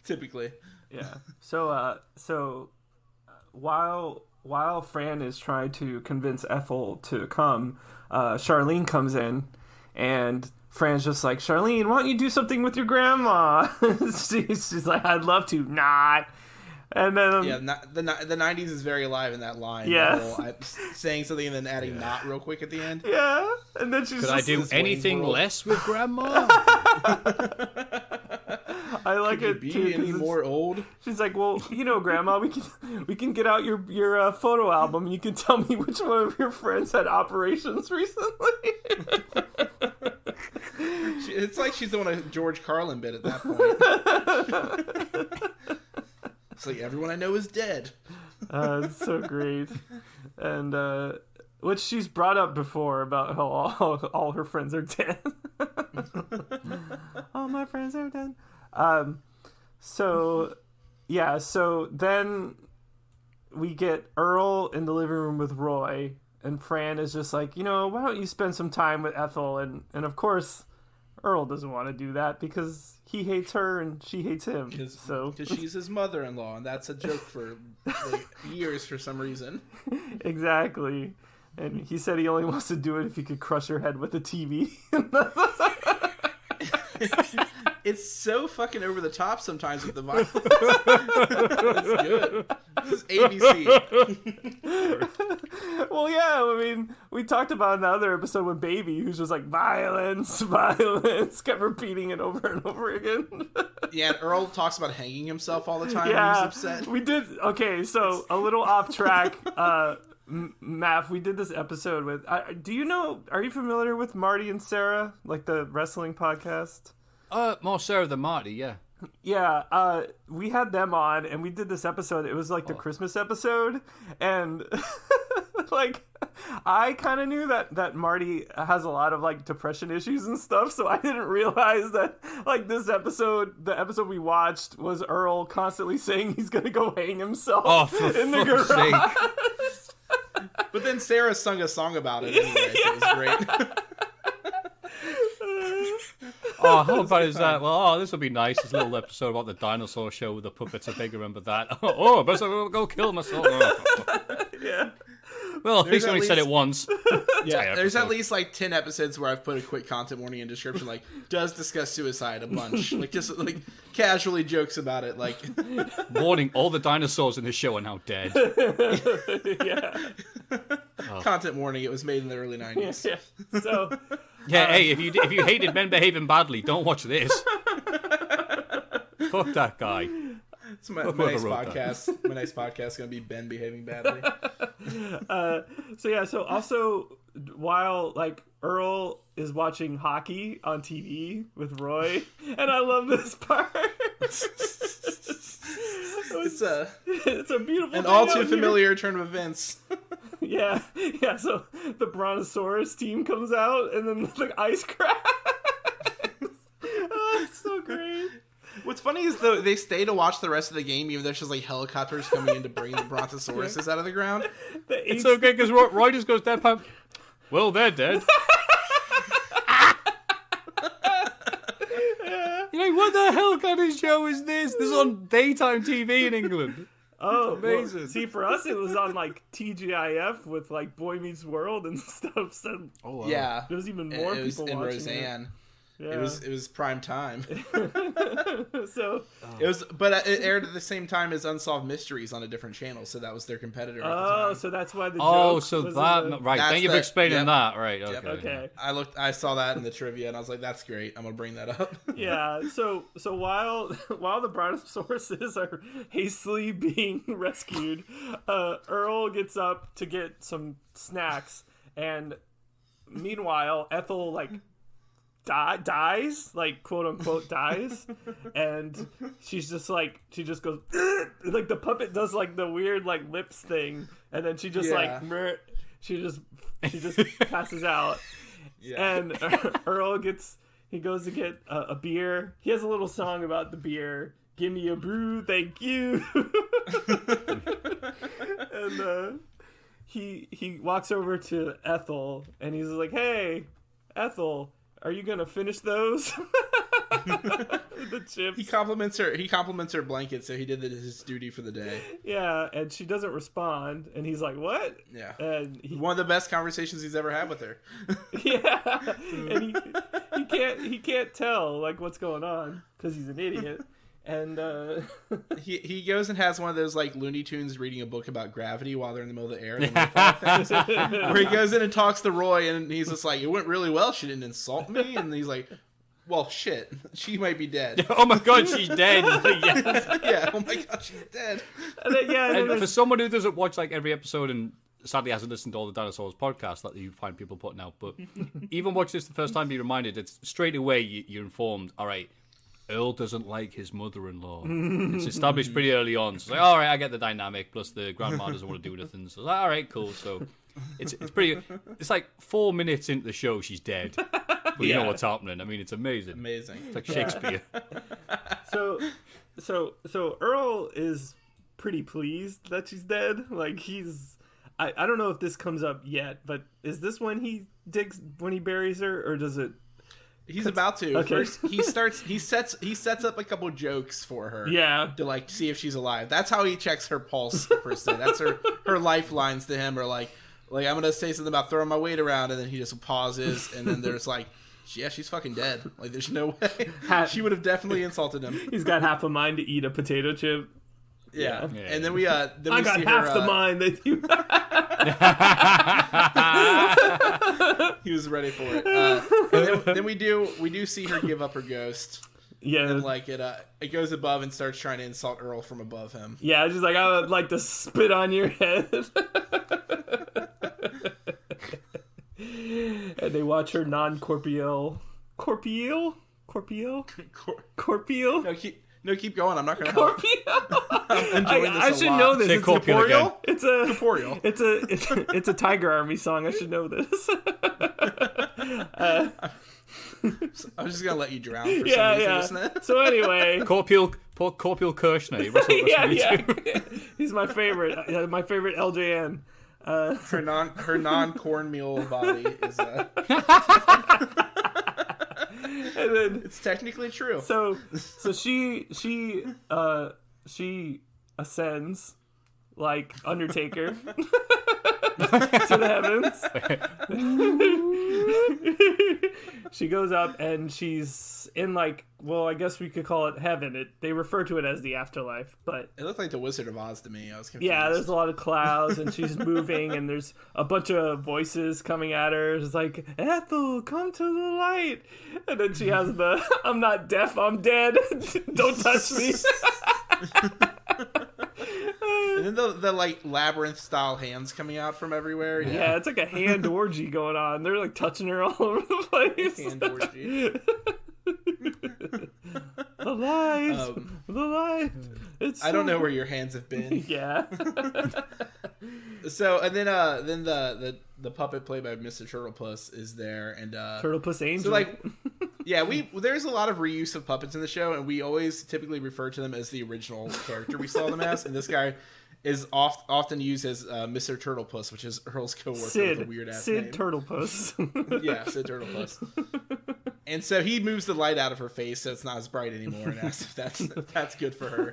typically. Yeah. So while Fran is trying to convince Ethel to come, Charlene comes in, and Fran's just like, Charlene, why don't you do something with your grandma? she's like, I'd love to. Not. And then the 90s is very alive in that line. Yeah. Saying something and then adding not real quick at the end. Yeah. And then she's Could just, I do anything less with grandma? I like Could it you too. be any more old? She's like, well, grandma, we can get out your photo album. You can tell me which one of your friends had operations recently. It's like she's doing a George Carlin bit at that point. It's like, everyone I know is dead. It's so great. And which she's brought up before about how all her friends are dead. All my friends are dead. So then we get Earl in the living room with Roy, and Fran is just like, why don't you spend some time with Ethel? And of course, Earl doesn't want to do that because he hates her and she hates him. Because she's his mother-in-law, and that's a joke for like, years for some reason. Exactly. And he said he only wants to do it if he could crush her head with a TV. It's so fucking over the top sometimes with the violence. It's good. It's ABC. Well, yeah, I mean, we talked about in the other episode with Baby, who's just like, violence, kept repeating it over and over again. Yeah, and Earl talks about hanging himself all the time when he's upset. We did, okay, so a little off track, Maff, we did this episode with, are you familiar with Marty and Sarah, like the wrestling podcast? More Sarah than Marty, yeah. Yeah, we had them on, and we did this episode. It was like the Christmas episode, and like, I kind of knew that Marty has a lot of like depression issues and stuff, so I didn't realize that like the episode we watched was Earl constantly saying he's gonna go hang himself in the garage. Sake. But then Sarah sung a song about it anyway, so it was great. Oh, how bad is that? Well, this will be nice. This little episode about the dinosaur show with the puppets. I think I remember that. Oh, I best go kill myself. Yeah. Well, at least I only said it once. Yeah, there's at least like 10 episodes where I've put a quick content warning in description, like, does discuss suicide a bunch. Like, just like casually jokes about it. Like, warning, all the dinosaurs in this show are now dead. Yeah. Content warning, it was made in the early 90s. Yeah. So... Yeah, hey, if you hated men behaving badly, don't watch this. Fuck that guy. It's my next podcast. My next podcast is going to be Ben behaving badly. So also while like Earl is watching hockey on TV with Roy, and I love this part. It's a beautiful and all too familiar turn of events. Yeah. So the Brontosaurus team comes out, and then the ice cracks. Oh, it's so great. What's funny is though they stay to watch the rest of the game, even though there's just like helicopters coming in to bring the Brontosauruses out of the ground. It's so good because Roy just goes deadpan. Well, they're dead. You're like, what the hell kind of show is this? This is on daytime TV in England. Oh, amazing. Well, see, for us, it was on like TGIF with like Boy Meets World and stuff. So yeah, there was even more people watching Roseanne. it. Yeah. It was prime time. So it was, but it aired at the same time as Unsolved Mysteries on a different channel, so that was their competitor. At the time. So that's why the joke. Was right. Thank you for explaining that. Right. Okay. Yep. Okay. I saw that in the trivia, and I was like, "That's great. I'm gonna bring that up." Yeah. So while the Brontosauruses are hastily being rescued, Earl gets up to get some snacks, and meanwhile, Ethel like dies, like quote unquote dies, and she just goes like the puppet does like the weird like lips thing, and then she just she just passes out. And Earl goes to get a beer. He has a little song about the beer. Give me a brew, thank you. And he walks over to Ethel, and he's like, "Hey, Ethel, are you gonna finish those?" The chips. He compliments her blanket, so he did his duty for the day. Yeah, and she doesn't respond, and he's like, "What?" Yeah, and one of the best conversations he's ever had with her. Yeah, and he can't tell like what's going on because he's an idiot. And he goes and has one of those like Looney Tunes reading a book about gravity while they're in the middle of the air, where he goes in and talks to Roy, and he's just like, "It went really well. She didn't insult me," and he's like, "Well, shit, she might be dead." Oh my god, she's dead. Yeah, oh my god, she's dead. And for someone who doesn't watch like every episode and sadly hasn't listened to all the Dinosaurs podcasts that you find people putting out, but even watch this the first time, be reminded, it's straight away you're informed, all right, Earl doesn't like his mother-in-law. It's established pretty early on. So it's like, all right, I get the dynamic. Plus, the grandma doesn't want to do anything. So it's like, all right, cool. So it's pretty. It's like 4 minutes into the show, she's dead. But you know what's happening. I mean, it's amazing. Amazing. It's like Shakespeare. So Earl is pretty pleased that she's dead. Like I don't know if this comes up yet, but is this when he buries her, or does it? He's about to. Okay. First, he sets up a couple jokes for her. Yeah. To like see if she's alive. That's how he checks her pulse per se. That's her lifelines to him are like I'm gonna say something about throwing my weight around, and then he just pauses, and then there's like, yeah, she's fucking dead. Like there's no way she would have definitely insulted him. He's got half a mind to eat a potato chip. Yeah. And then we I got half the mind that you. He was ready for it. And then we do see her give up her ghost. Yeah. And like it goes above and starts trying to insult Earl from above him. Yeah, just like, I would like to spit on your head. And they watch her non-corporeal. Corporeal? No, No, keep going. I'm not going to help. Scorpio. I'm enjoying this I a should lot. know this. Say It's corporeal again. It's a Corporeal. It's a Tiger Army song. I should know this. I was just going to let you drown for Yeah, some reason. yeah. So anyway, Corporeal Kirshner. He wrestled yeah. He's my favorite. My favorite LJN. Her non-cornmeal body is And then it's technically true. so she ascends like Undertaker to the heavens. She goes up and she's in like, well, I guess we could call it heaven. They refer to it as the afterlife, but It looked like the Wizard of Oz to me. I was confused. yeah, there's a lot of clouds and she's moving and there's a bunch of voices coming at her. It's like, Ethel, come to the light. And then she has the, I'm not deaf, I'm dead. Don't touch me. And then the like labyrinth style hands coming out from everywhere. Yeah, it's like a hand orgy going on. They're like touching her all over the place. Hand orgy. The lies. The lies. It's I don't know where your hands have been. Yeah. So and then the puppet played by Mr. Turtlepuss is there and Turtlepuss Angel. so like yeah, there's a lot of reuse of puppets in the show, and we always typically refer to them as the original character we saw them as. And this guy is often used as Mr. Turtlepuss, which is Earl's coworker with a weird ass name. Sid Turtlepuss. Yeah, Sid Turtlepuss. And so he moves the light out of her face so it's not as bright anymore, and asks if that's good for her.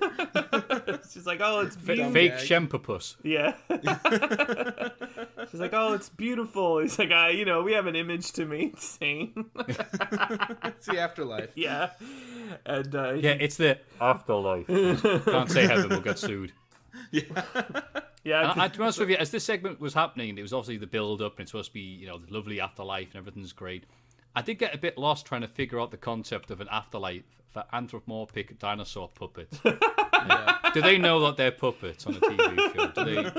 She's like, oh, it's beautiful. Fake Shempapus. Yeah. She's like, oh, it's beautiful. He's like, we have an image to maintain. It's the afterlife. Yeah. And Yeah, it's the afterlife. Can't say heaven, we'll get sued. Yeah. yeah. And to be honest with you, as this segment was happening, it was obviously the build-up, and it's supposed to be, the lovely afterlife, and everything's great. I did get a bit lost trying to figure out the concept of an afterlife for anthropomorphic dinosaur puppets. Yeah. Do they know that they're puppets on a TV show? Do they?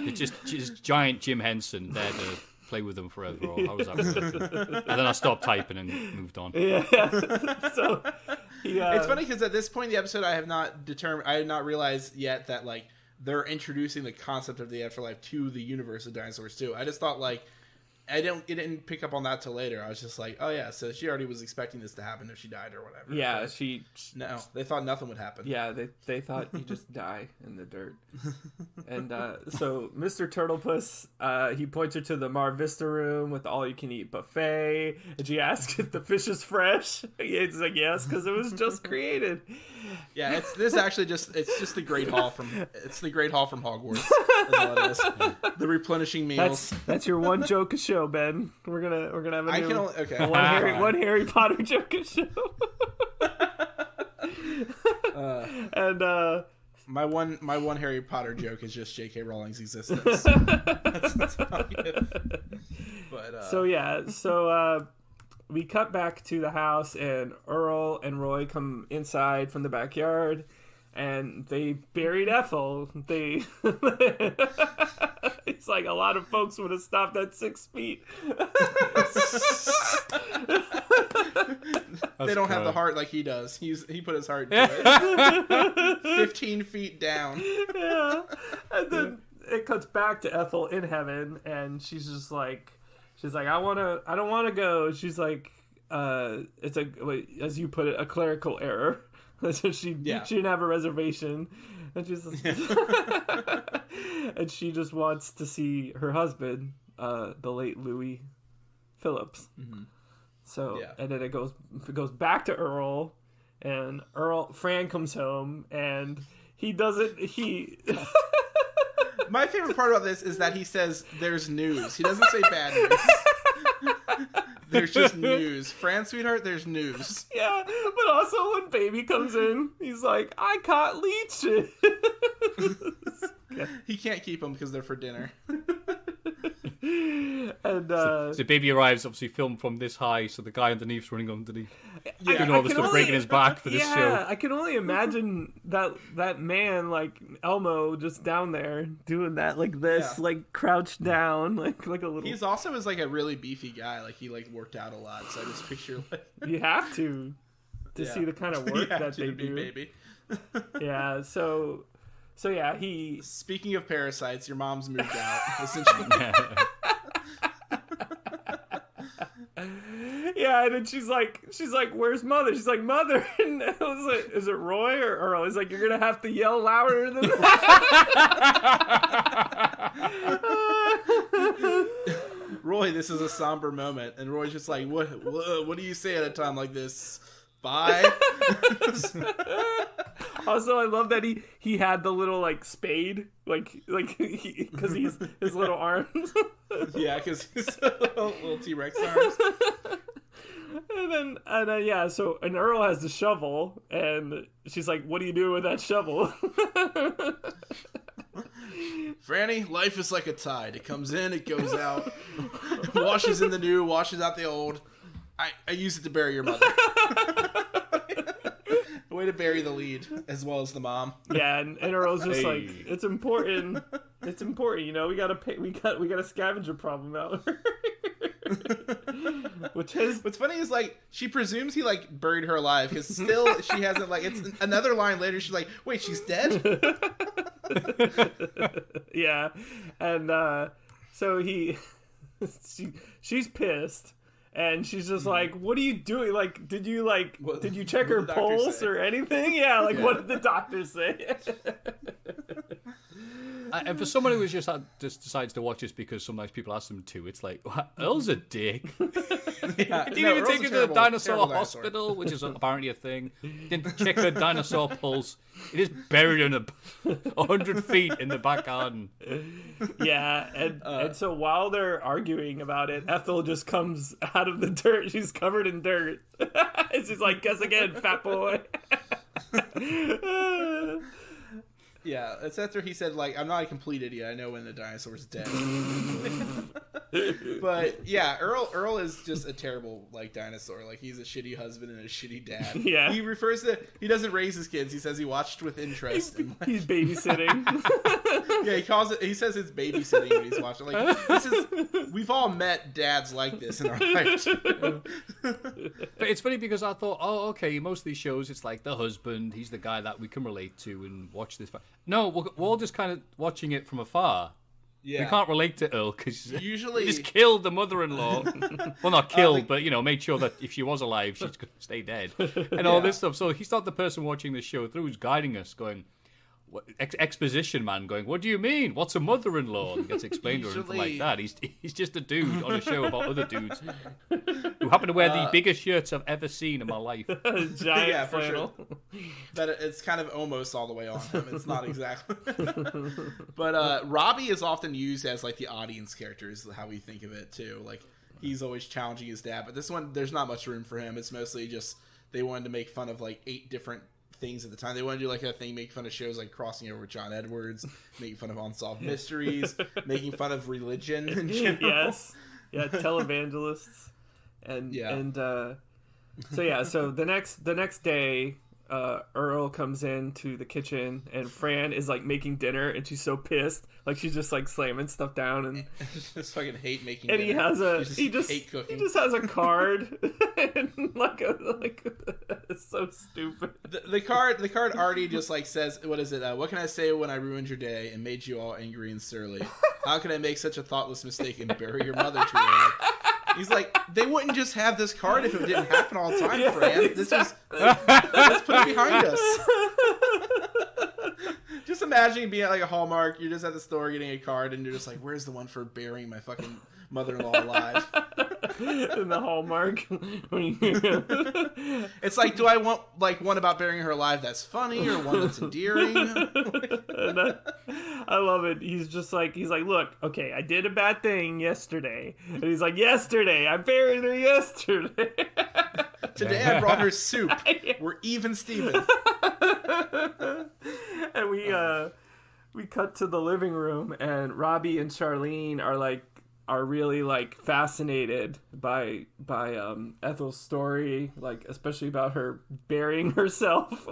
It's just giant Jim Henson there to play with them forever, or how was that working? And then I stopped typing and moved on. Yeah. So, It's funny because at this point in the episode, I have not realized yet that like they're introducing the concept of the afterlife to the universe of dinosaurs too. I just thought like it didn't pick up on that till later. I was just like, oh yeah, so she already was expecting this to happen if she died or whatever. yeah, But no, they thought nothing would happen. Yeah, they thought you just die in the dirt. And so Mr. Turtlepuss, he points her to the Mar Vista room with the all-you-can-eat buffet. And she asks if the fish is fresh. He's like, yes, because it was just created. Yeah, it's just the Great Hall from Hogwarts. Is what it is. The replenishing meals. That's your one joke a show, Ben. We're gonna have a new one Harry Potter joke a show. And my one Harry Potter joke is just J.K. Rowling's existence. That's all I give. But so we cut back to the house, and Earl and Roy come inside from the backyard, and they buried Ethel. It's like a lot of folks would have stopped at 6 feet. They don't have the heart like he does. He put his heart into it. 15 feet down. Yeah. And then it cuts back to Ethel in heaven, and she's like, I don't want to go. She's like, it's as you put it, a clerical error. So she didn't have a reservation, and she's and she just wants to see her husband, the late Louis Phillips. Mm-hmm. So and then it goes back to Earl, and Fran comes home, and he doesn't. My favorite part about this is that he says there's news. He doesn't say bad news. There's just news. Fran, sweetheart, there's news. Yeah, but also when baby comes in, he's like, I caught leeches. He can't keep them because they're for dinner. And so baby arrives, obviously filmed from this high, so the guy underneath's running underneath. Yeah, doing all this stuff, breaking his back for this show. Yeah, I can only imagine that man, like Elmo, just down there doing that like this, like crouched down, like a little. He's also like a really beefy guy. Like he like worked out a lot, so I just picture like you have to. to see the kind of work that they do. Baby. Yeah, so yeah, he. Speaking of parasites, your mom's moved out. Essentially. Yeah, and then she's like, "Where's Mother?" She's like, "Mother," and I was like, "Is it Roy or Earl?" He's like, "You're gonna have to yell louder than that." Roy, this is a somber moment, and Roy's just like, "What do you say at a time like this? Bye." Also, I love that he had the little like spade, because he's his little arms. Yeah, because he's little T-Rex arms. And then so Earl has the shovel, and she's like, "What do you do with that shovel?" Franny, life is like a tide. It comes in, it goes out, washes in the new, washes out the old. I use it to bury your mother. Way to bury the lead as well as the mom. Yeah, and Earl's just like, it's important. It's important, we gotta pay. We got a scavenger problem out. What's funny is like she presumes he like buried her alive because still she hasn't like it's another line later she's like, wait, she's dead. Yeah, and so she's pissed. And she's just like, "What are you doing? Like, did you check her pulse or anything? Yeah, what did the doctor say?" And for someone who just decides to watch this because sometimes people ask them to, it's like, Earl's a dick. Yeah, Didn't even take her to the dinosaur hospital, which is apparently a thing. Didn't check her dinosaur pulse. It is buried in 100 feet in the back garden. Yeah, and so while they're arguing about it, Ethel just comes out of the dirt. She's covered in dirt. She's like, "Guess again, fat boy." Yeah, it's after he said, like, "I'm not a complete idiot. I know when the dinosaur's dead." But yeah, Earl is just a terrible like dinosaur. Like, he's a shitty husband and a shitty dad. Yeah, he doesn't raise his kids. He says he watched with interest. He's babysitting. Yeah, he says it's babysitting when he's watching. Like, we've all met dads like this in our lives. But it's funny because I thought, oh, okay, most of these shows, it's like the husband, he's the guy that we can relate to and watch this. No, we're all just kind of watching it from afar. Yeah. We can't relate to Earl because he just killed the mother-in-law. Well, not killed, but, made sure that if she was alive, she's going to stay dead. And all this stuff. So he's not the person watching the show through who's guiding us, going, exposition man going, "What do you mean? What's a mother-in-law?" And gets explained to her anything like that. He's just a dude on a show about other dudes who happen to wear the biggest shirts I've ever seen in my life. Giant flannel. For sure. That it's kind of almost all the way on him. It's not exactly. But Robbie is often used as like the audience character is how we think of it too. Like, he's always challenging his dad, but this one there's not much room for him. It's mostly just they wanted to make fun of like 8 different things at the time. They want to do like a thing, make fun of shows like Crossing Over with John Edwards, making fun of Unsolved Mysteries, making fun of religion in general. Yes, yeah, televangelists, so the next day, Earl comes into the kitchen and Fran is like making dinner and she's so pissed, like she's just like slamming stuff down and just fucking hate making and dinner. he just has a card and it's so stupid. The card already just like says, what is it? What can I say when I ruined your day and made you all angry and surly? How can I make such a thoughtless mistake and bury your mother too early? He's like, they wouldn't just have this card if it didn't happen all the time, yeah, Fran. Exactly. Let's put it behind us. Just imagining being at like a Hallmark, you're just at the store getting a card, and you're just like, where's the one for burying my fucking mother-in-law alive? In the Hallmark. It's like, do I want like one about burying her alive that's funny or one that's endearing? I love it. He's like, look, okay, I did a bad thing yesterday. And he's like, yesterday, I buried her yesterday. Today I brought her soup. We're even Steven. And we cut to the living room, and Robbie and Charlene are really like fascinated by Ethel's story, like especially about her burying herself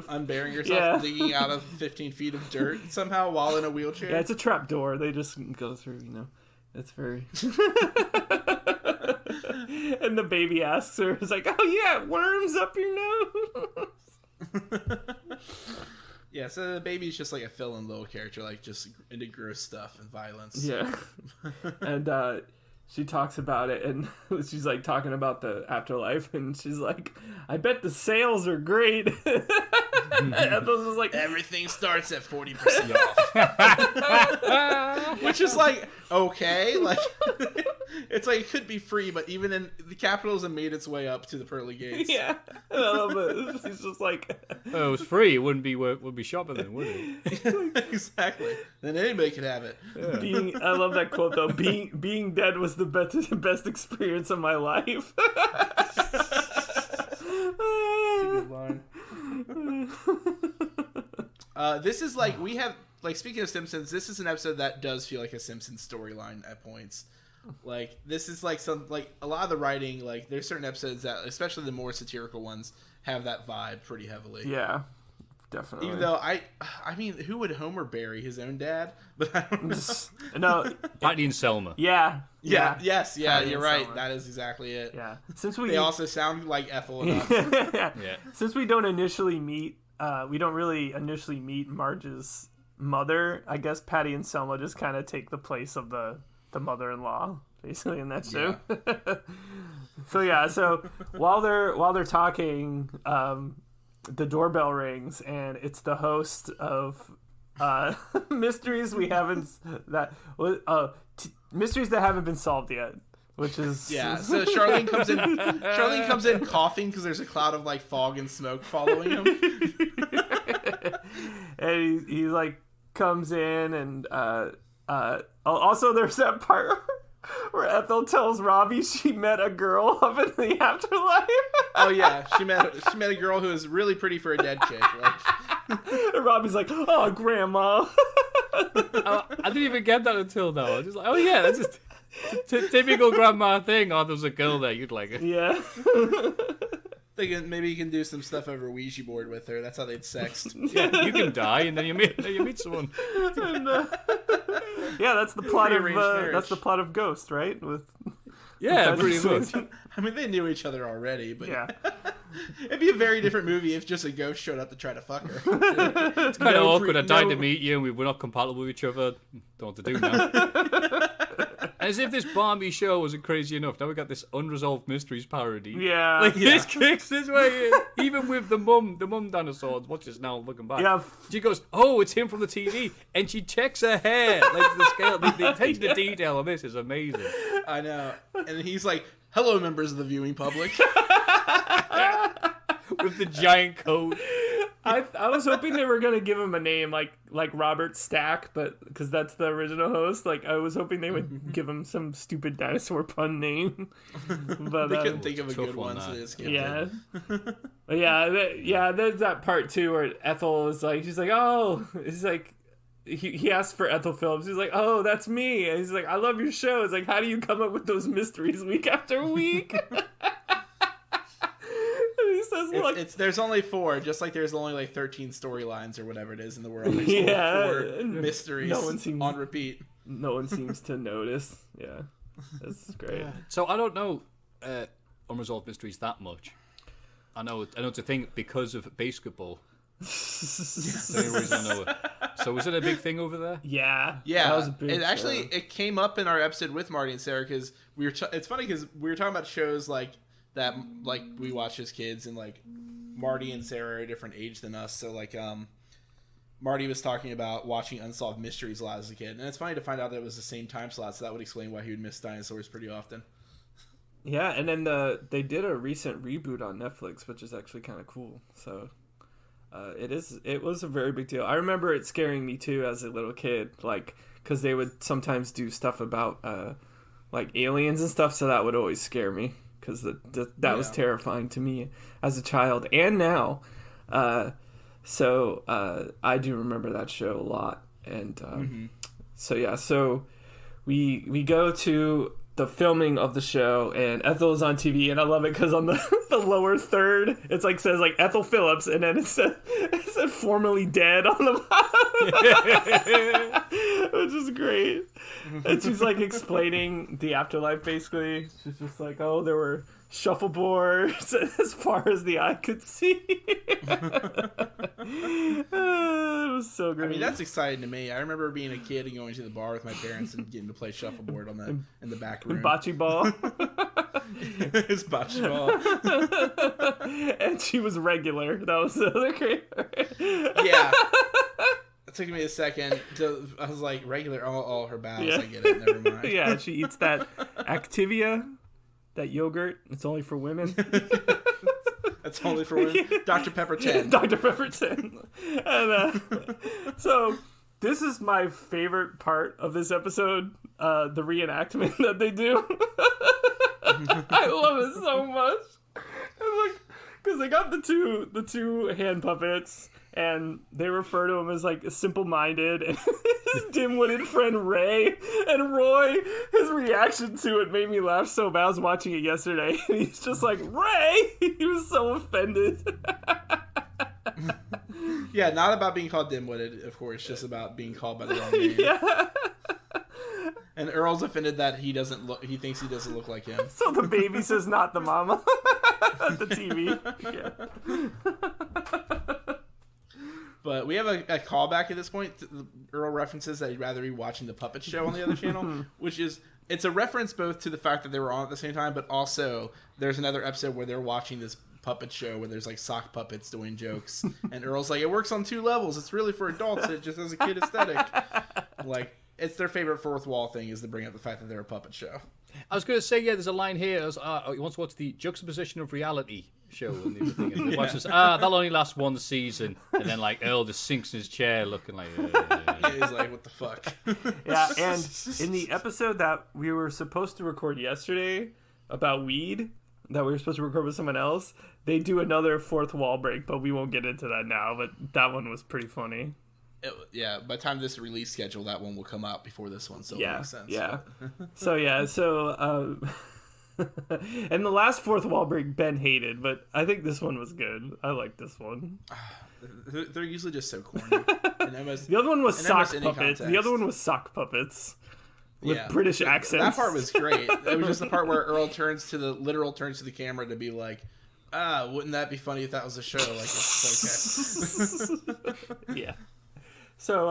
unburying herself, digging out of 15 feet of dirt somehow while in a wheelchair. Yeah, it's a trap door. They just go through. It's very. And the baby asks her, it's like, oh yeah, worms up your nose. Yeah, so the baby's just like a fill-in little character, like just into gross stuff and violence. Yeah. And she talks about it, and she's like talking about the afterlife, and she's like, I bet the sales are great. Ethel's just like, everything starts at 40% off. Which is like, okay, like it's like it could be free, but even in the capitalism made its way up to the pearly gates. yeah. I love it. She's just like, Oh, it was free. It wouldn't be shopping then, would it? Exactly. Then anybody could have it. I love that quote though. Being dead was the best experience of my life. Good line. This is like, we have, like, speaking of Simpsons, this is an episode that does feel like a Simpsons storyline at points. Like, this is like some, like, a lot of the writing, like, there's certain episodes that, especially the more satirical ones, have that vibe pretty heavily. Yeah, definitely. Even though I mean, who would Homer bury? His own dad? But I don't know. No. Patty and Selma. Yeah. Yes, Patty you're and right. Selma. That is exactly it. Yeah. They also sound like Ethel enough. Yeah. Since we don't initially meet, we don't really initially meet Marge's mother. I guess Patty and Selma just kind of take the place of the mother-in-law, basically, in that show. Yeah. So while they're talking, the doorbell rings, and it's the host of mysteries mysteries that haven't been solved yet. Which is yeah. So Charlene comes in coughing because there's a cloud of like fog and smoke following him. And he like comes in, and also there's that part where Ethel tells Robbie she met a girl up in the afterlife. Oh yeah, she met a girl who was really pretty for a dead chick. Like. And Robbie's like, oh, grandma. I didn't even get that until now. I was just like, oh yeah, that's just typical grandma thing. Oh, there's a girl there, you'd like it. Yeah. Maybe you can do some stuff over Ouija board with her. That's how they'd sext. Yeah, you can die and then you meet someone. And, yeah, that's the plot of Prearranged that's the plot of Ghost, right? Yeah, pretty much. I mean, they knew each other already, but Yeah. It'd be a very different movie if just a ghost showed up to try to fuck her. It's kind of awkward. I died to meet you, and we're not compatible with each other. Don't know what to do now. As if this Barbie show wasn't crazy enough. Now we got this unresolved mysteries parody. Yeah. Like this kicks his way in, even with the mum dinosaurs. Watch this now, looking back. Yeah. She goes, "Oh, it's him from the TV," and she checks her hair. Like the scale, the attention to detail on this is amazing. I know, and he's like, "Hello, members of the viewing public." With the giant coat. I was hoping they were gonna give him a name like Robert Stack, but because that's the original host, like I was hoping they would give him some stupid dinosaur pun name. But They couldn't think of a good one, one, so they just skipped yeah, it. yeah. There's that part too where Ethel is like, she's like, oh, it's like. He asked for Ethel Phillips. He's like, oh, that's me. And he's like, I love your show. It's like, how do you come up with those mysteries week after week? He says, like, there's only 4, just like there's only like 13 storylines or whatever it is in the world. There's yeah, only 4 mysteries on repeat. No one seems to notice. Yeah, that's great. So I don't know unresolved mysteries that much. I know it's a thing because of basketball. That's the only reason I know it. So was it a big thing over there? Yeah, Yeah, that was a big show. It came up in our episode with Marty and Sarah because it's funny because we were talking about shows like that, like we watched as kids, and like Marty and Sarah are a different age than us. So like Marty was talking about watching Unsolved Mysteries a lot as a kid, and it's funny to find out that it was the same time slot. So that would explain why he would miss dinosaurs pretty often. Yeah, and then they did a recent reboot on Netflix, which is actually kind of cool. So. It was a very big deal. I remember it scaring me too as a little kid, like because they would sometimes do stuff about like aliens and stuff, so that would always scare me because that was terrifying to me as a child and now. So I do remember that show a lot, and so we go to the filming of the show, and Ethel is on TV, and I love it because on the lower third, it's like says like Ethel Phillips, and then it said formerly dead on the bottom. which is great. And she's like explaining the afterlife. Basically, she's just like, "Oh, there were shuffleboards as far as the eye could see." It was so great. I mean, that's exciting to me. I remember being a kid and going to the bar with my parents and getting to play shuffleboard in the back room. Bocce ball. It's bocce ball. And she was regular. That was the other great. Yeah. It took me a second. I was like, regular, all her bowels. Yeah. I get it. Never mind. Yeah, she eats that Activia, that yogurt. It's only for women. That's only for women. Dr. Pepper 10. Dr. Pepper 10. And so this is my favorite part of this episode, the reenactment that they do. I love it so much. And like, because they got the two hand puppets, and they refer to him as like simple-minded, and his dim-witted friend Ray. And Roy, his reaction to it made me laugh so bad. I was watching it yesterday, and he's just like, Ray! He was so offended. Yeah, not about being called dim-witted, of course, just about being called by the wrong name. Yeah. And Earl's offended that he thinks he doesn't look like him. So the baby says not the mama. The TV. Yeah. But we have a callback at this point. Earl references that he'd rather be watching the puppet show on the other channel, which is, it's a reference both to the fact that they were on at the same time, but also there's another episode where they're watching this puppet show where there's like sock puppets doing jokes, and Earl's like, it works on 2 levels. It's really for adults. It just has a kid aesthetic. Like, it's their favorite fourth wall thing is to bring up the fact that they're a puppet show. I was going to say, yeah, there's a line here. You want to watch the juxtaposition of reality show. And everything. And watch this. That'll only last 1 season. And then, like, Earl just sinks in his chair looking like... He's like, what the fuck? Yeah, and in the episode that we were supposed to record yesterday about weed, that we were supposed to record with someone else, they do another fourth wall break, but we won't get into that now. But that one was pretty funny. Yeah, by the time this release schedule, that one will come out before this one, so yeah, it makes sense. Yeah. And the last fourth wall break Ben hated, but I think this one was good. I like this one. They're usually just so corny. The other one was sock puppets. Context. The other one was sock puppets with British accents. That part was great. It was just the part where Earl turns to the camera to be like, wouldn't that be funny if that was a show? Like, it's okay. Yeah. So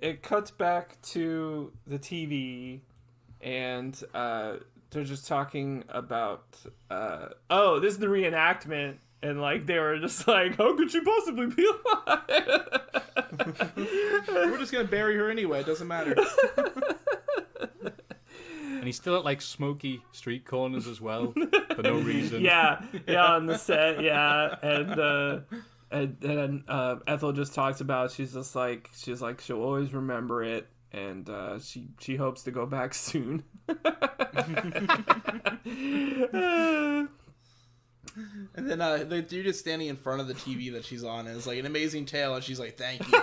it cuts back to the TV, and they're just talking about, this is the reenactment, and like they were just like, how could she possibly be alive? We're just gonna bury her anyway. It doesn't matter. And he's still at like smoky street corners as well for no reason. Yeah, on the set, yeah, and then Ethel just talks about she's like she'll always remember it, and she hopes to go back soon. And then the dude is standing in front of the TV that she's on, and it's like an amazing tale, and she's like, "Thank you."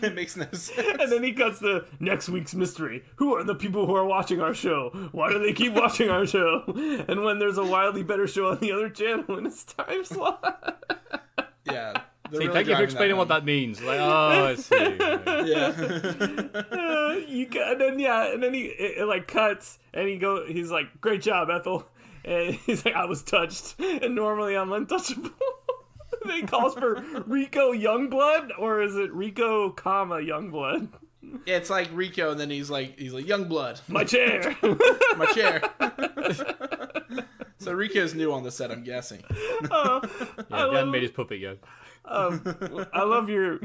It makes no sense. And then he cuts the next week's mystery. Who are the people who are watching our show? Why do they keep watching our show? And when there's a wildly better show on the other channel in its time slot. Yeah. See, really thank you for explaining what that means. Like, oh, I see. Yeah. And then it like cuts, and he's like, "Great job, Ethel." And he's like, "I was touched, and normally I'm untouchable." And then he calls for Rico Youngblood, or is it Rico, Youngblood? Yeah, it's like Rico, and then he's like Youngblood. My chair. My chair. So Rico's new on the set, I'm guessing. He hadn't made his puppet yet. I love your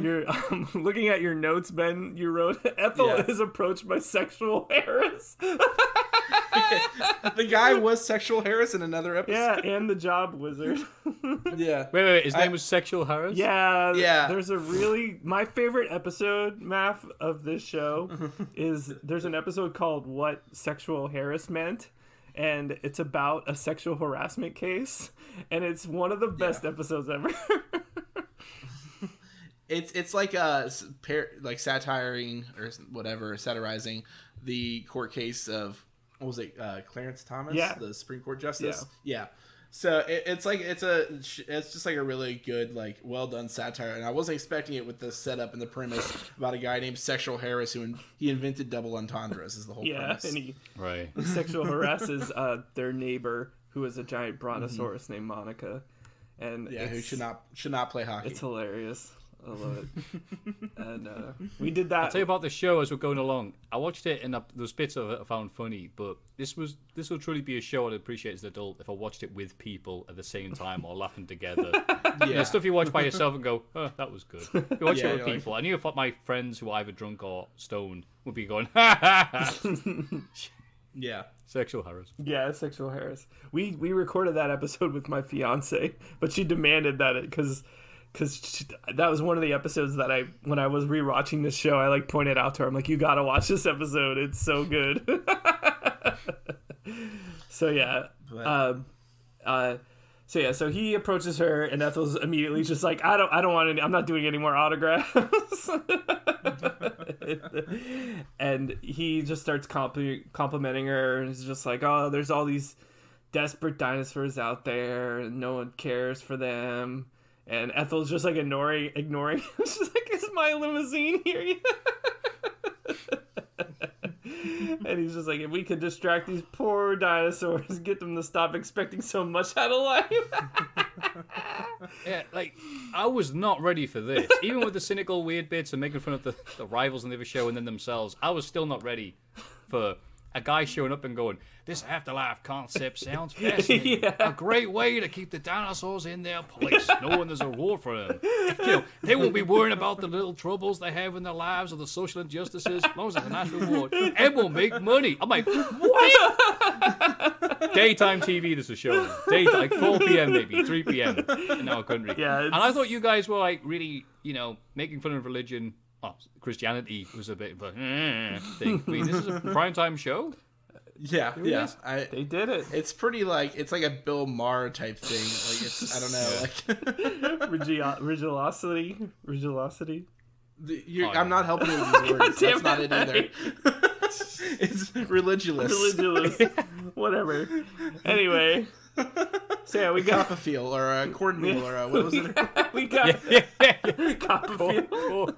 looking at your notes, Ben. You wrote, Ethel is approached by sexual Harris. The guy was sexual Harris in another episode. Yeah, and the job wizard. Yeah. Wait. His name was Sexual Harris? Yeah. There's my favorite episode, Maff, of this show is there's an episode called What Sexual Harris Meant. And it's about a sexual harassment case. And it's one of the best episodes ever. It's like satirizing the court case of, what was it, Clarence Thomas, the Supreme Court justice. Yeah. So it's just like a really good, like, well done satire, and I wasn't expecting it with the setup and the premise about a guy named Sexual Harris who he invented double entendres is the whole premise. And he Right. sexual harasses their neighbor who is a giant brontosaurus named Monica, and who should not play hockey. It's hilarious. I love it. And we did that. I'll tell you about the show as we're going along. I watched it and there's bits of it I found funny, but this will truly be a show I'd appreciate as an adult if I watched it with people at the same time or laughing together. You know, stuff you watch by yourself and go, oh, that was good. You watch it with people. I knew if my friends who are either drunk or stoned would be going, ha ha ha. Yeah. Sexual harass. Yeah, sexual harass. We recorded that episode with my fiance, but she demanded that because that was one of the episodes that when I was rewatching this show, I like pointed out to her, I'm like, you gotta watch this episode. It's so good. So he approaches her, and Ethel's immediately just like, I don't want any, I'm not doing any more autographs. And he just starts complimenting her, and he's just like, oh, there's all these desperate dinosaurs out there, and no one cares for them. And Ethel's just like ignoring. She's like, is my limousine here yet? And he's just like, if we could distract these poor dinosaurs, get them to stop expecting so much out of life. Yeah, like, I was not ready for this. Even with the cynical, weird bits and making fun of the rivals in the other show and then themselves, I was still not ready for a guy showing up and going, this afterlife concept sounds fascinating. Yeah. A great way to keep the dinosaurs in their place, knowing there's a reward for them. You know, they won't be worrying about the little troubles they have in their lives or the social injustices, as long as there's a nice reward. And we'll make money. I'm like, what? Daytime TV, this is showing. Daytime, like 4 p.m. maybe, 3 p.m. in our country. Yeah, and I thought you guys were like really, you know, making fun of religion. Oh, Christianity was a bit of a thing. Wait, this is a primetime show? Yeah. They did it. It's pretty like, it's like a Bill Maher type thing. Like, it's, I don't know, like Religiosity. I'm not helping you with these words. That's not it either. It's religious. Whatever. Anyway. So yeah, we got Copperfield or a cornmeal or what was it? We got Copperfield.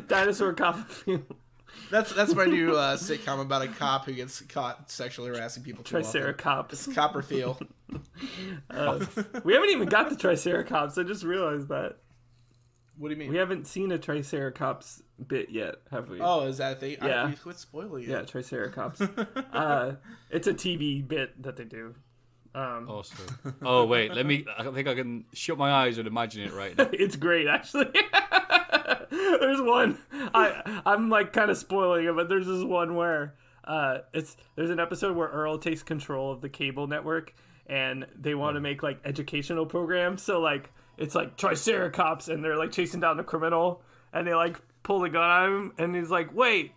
Dinosaur Copperfield. That's my new sitcom about a cop who gets caught sexually harassing people. Triceratops. It's Copperfield. We haven't even got the Triceratops. I just realized that. What do you mean? We haven't seen a Triceratops bit yet, have we? Oh, is that a thing? Yeah. You quit spoiling it. Yeah, Triceratops. It's a TV bit that they do. Awesome. Oh, wait, I think I can shut my eyes and imagine it right now. It's great, actually. There's one, I'm like kind of spoiling it, but there's this one where there's an episode where Earl takes control of the cable network, and they want to make like educational programs. So like it's like Triceratops, and they're like chasing down the criminal, and they like pull the gun on him, and he's like, wait.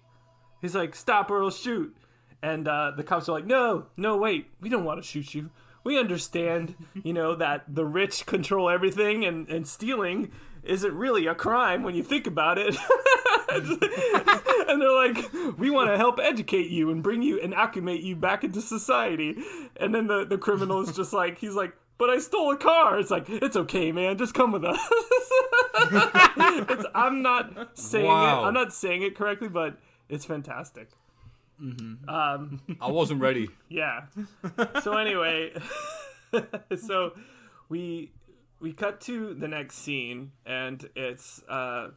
He's like, stop or I'll shoot. And the cops are like, no, wait, we don't want to shoot you. We understand, you know, that the rich control everything, and stealing isn't really a crime when you think about it. And they're like, we want to help educate you and bring you and acclimate you back into society. And then the criminal is just like, he's like, but I stole a car. It's like, it's okay, man. Just come with us. I'm not saying it. I'm not saying it correctly, but it's fantastic. Mm-hmm. I wasn't ready. Yeah. So anyway, so we cut to the next scene, and it's a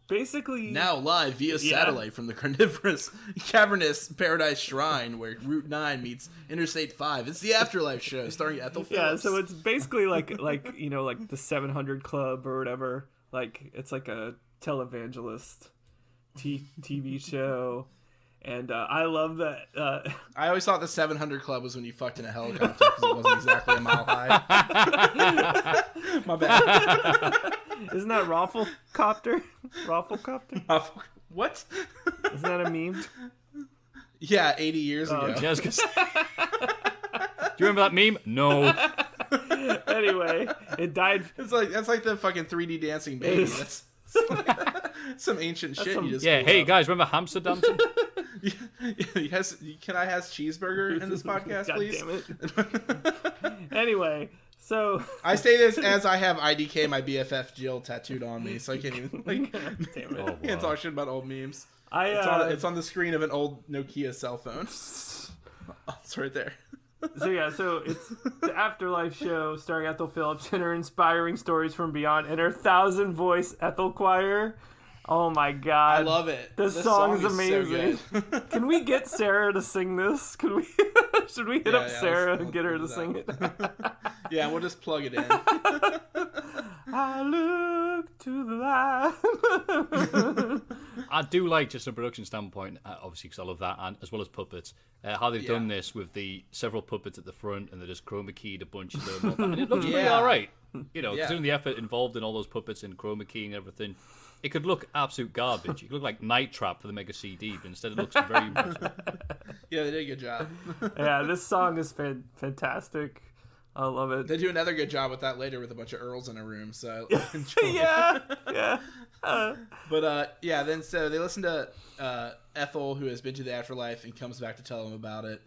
basically now live via satellite from the cavernous Paradise Shrine where Route 9 meets Interstate 5. It's the Afterlife show starring Ethel Phillips. Yeah, so it's basically like you know, like the 700 Club or whatever. Like it's like a televangelist TV show. And I love that. I always thought the 700 Club was when you fucked in a helicopter because it wasn't exactly a mile high. My bad. Isn't that Rafflecopter? What? Isn't that a meme? Yeah, 80 years ago. Jessica. Do you remember that meme? No. Anyway, it died. That's like the fucking 3D dancing baby. That's some ancient shit. You just hey guys, remember hamster dancing? Yes, can I have cheeseburger in this podcast, God please? damn it. Anyway, so I say this as I have IDK, my BFF Jill, tattooed on me, so I can't even damn it. Oh, can't wow. talk shit about old memes. It's It's on the screen of an old Nokia cell phone. Oh, it's right there. So it's the Afterlife show starring Ethel Phillips and her inspiring stories from beyond and her 1,000-voice Ethel choir. Oh my god. I love it. This song is amazing. So good. Can we get Sarah to sing this? Should we hit up Sarah and get her to sing it? Yeah, we'll just plug it in. I look to the light. I do like, just from a production standpoint, obviously because I love that, and as well as puppets, how they've done this with the several puppets at the front, and they just chroma keyed a bunch of them, and it looks pretty all right. You know, considering the effort involved in all those puppets and chroma keying and everything, it could look absolute garbage. It could look like Night Trap for the Mega CD, but instead it looks very impressive. Yeah, they did a good job. Yeah, this song is fantastic. I love it. They do another good job with that later with a bunch of Earls in a room, so I enjoy it. Yeah. But then so they listen to Ethel, who has been to the afterlife, and comes back to tell them about it.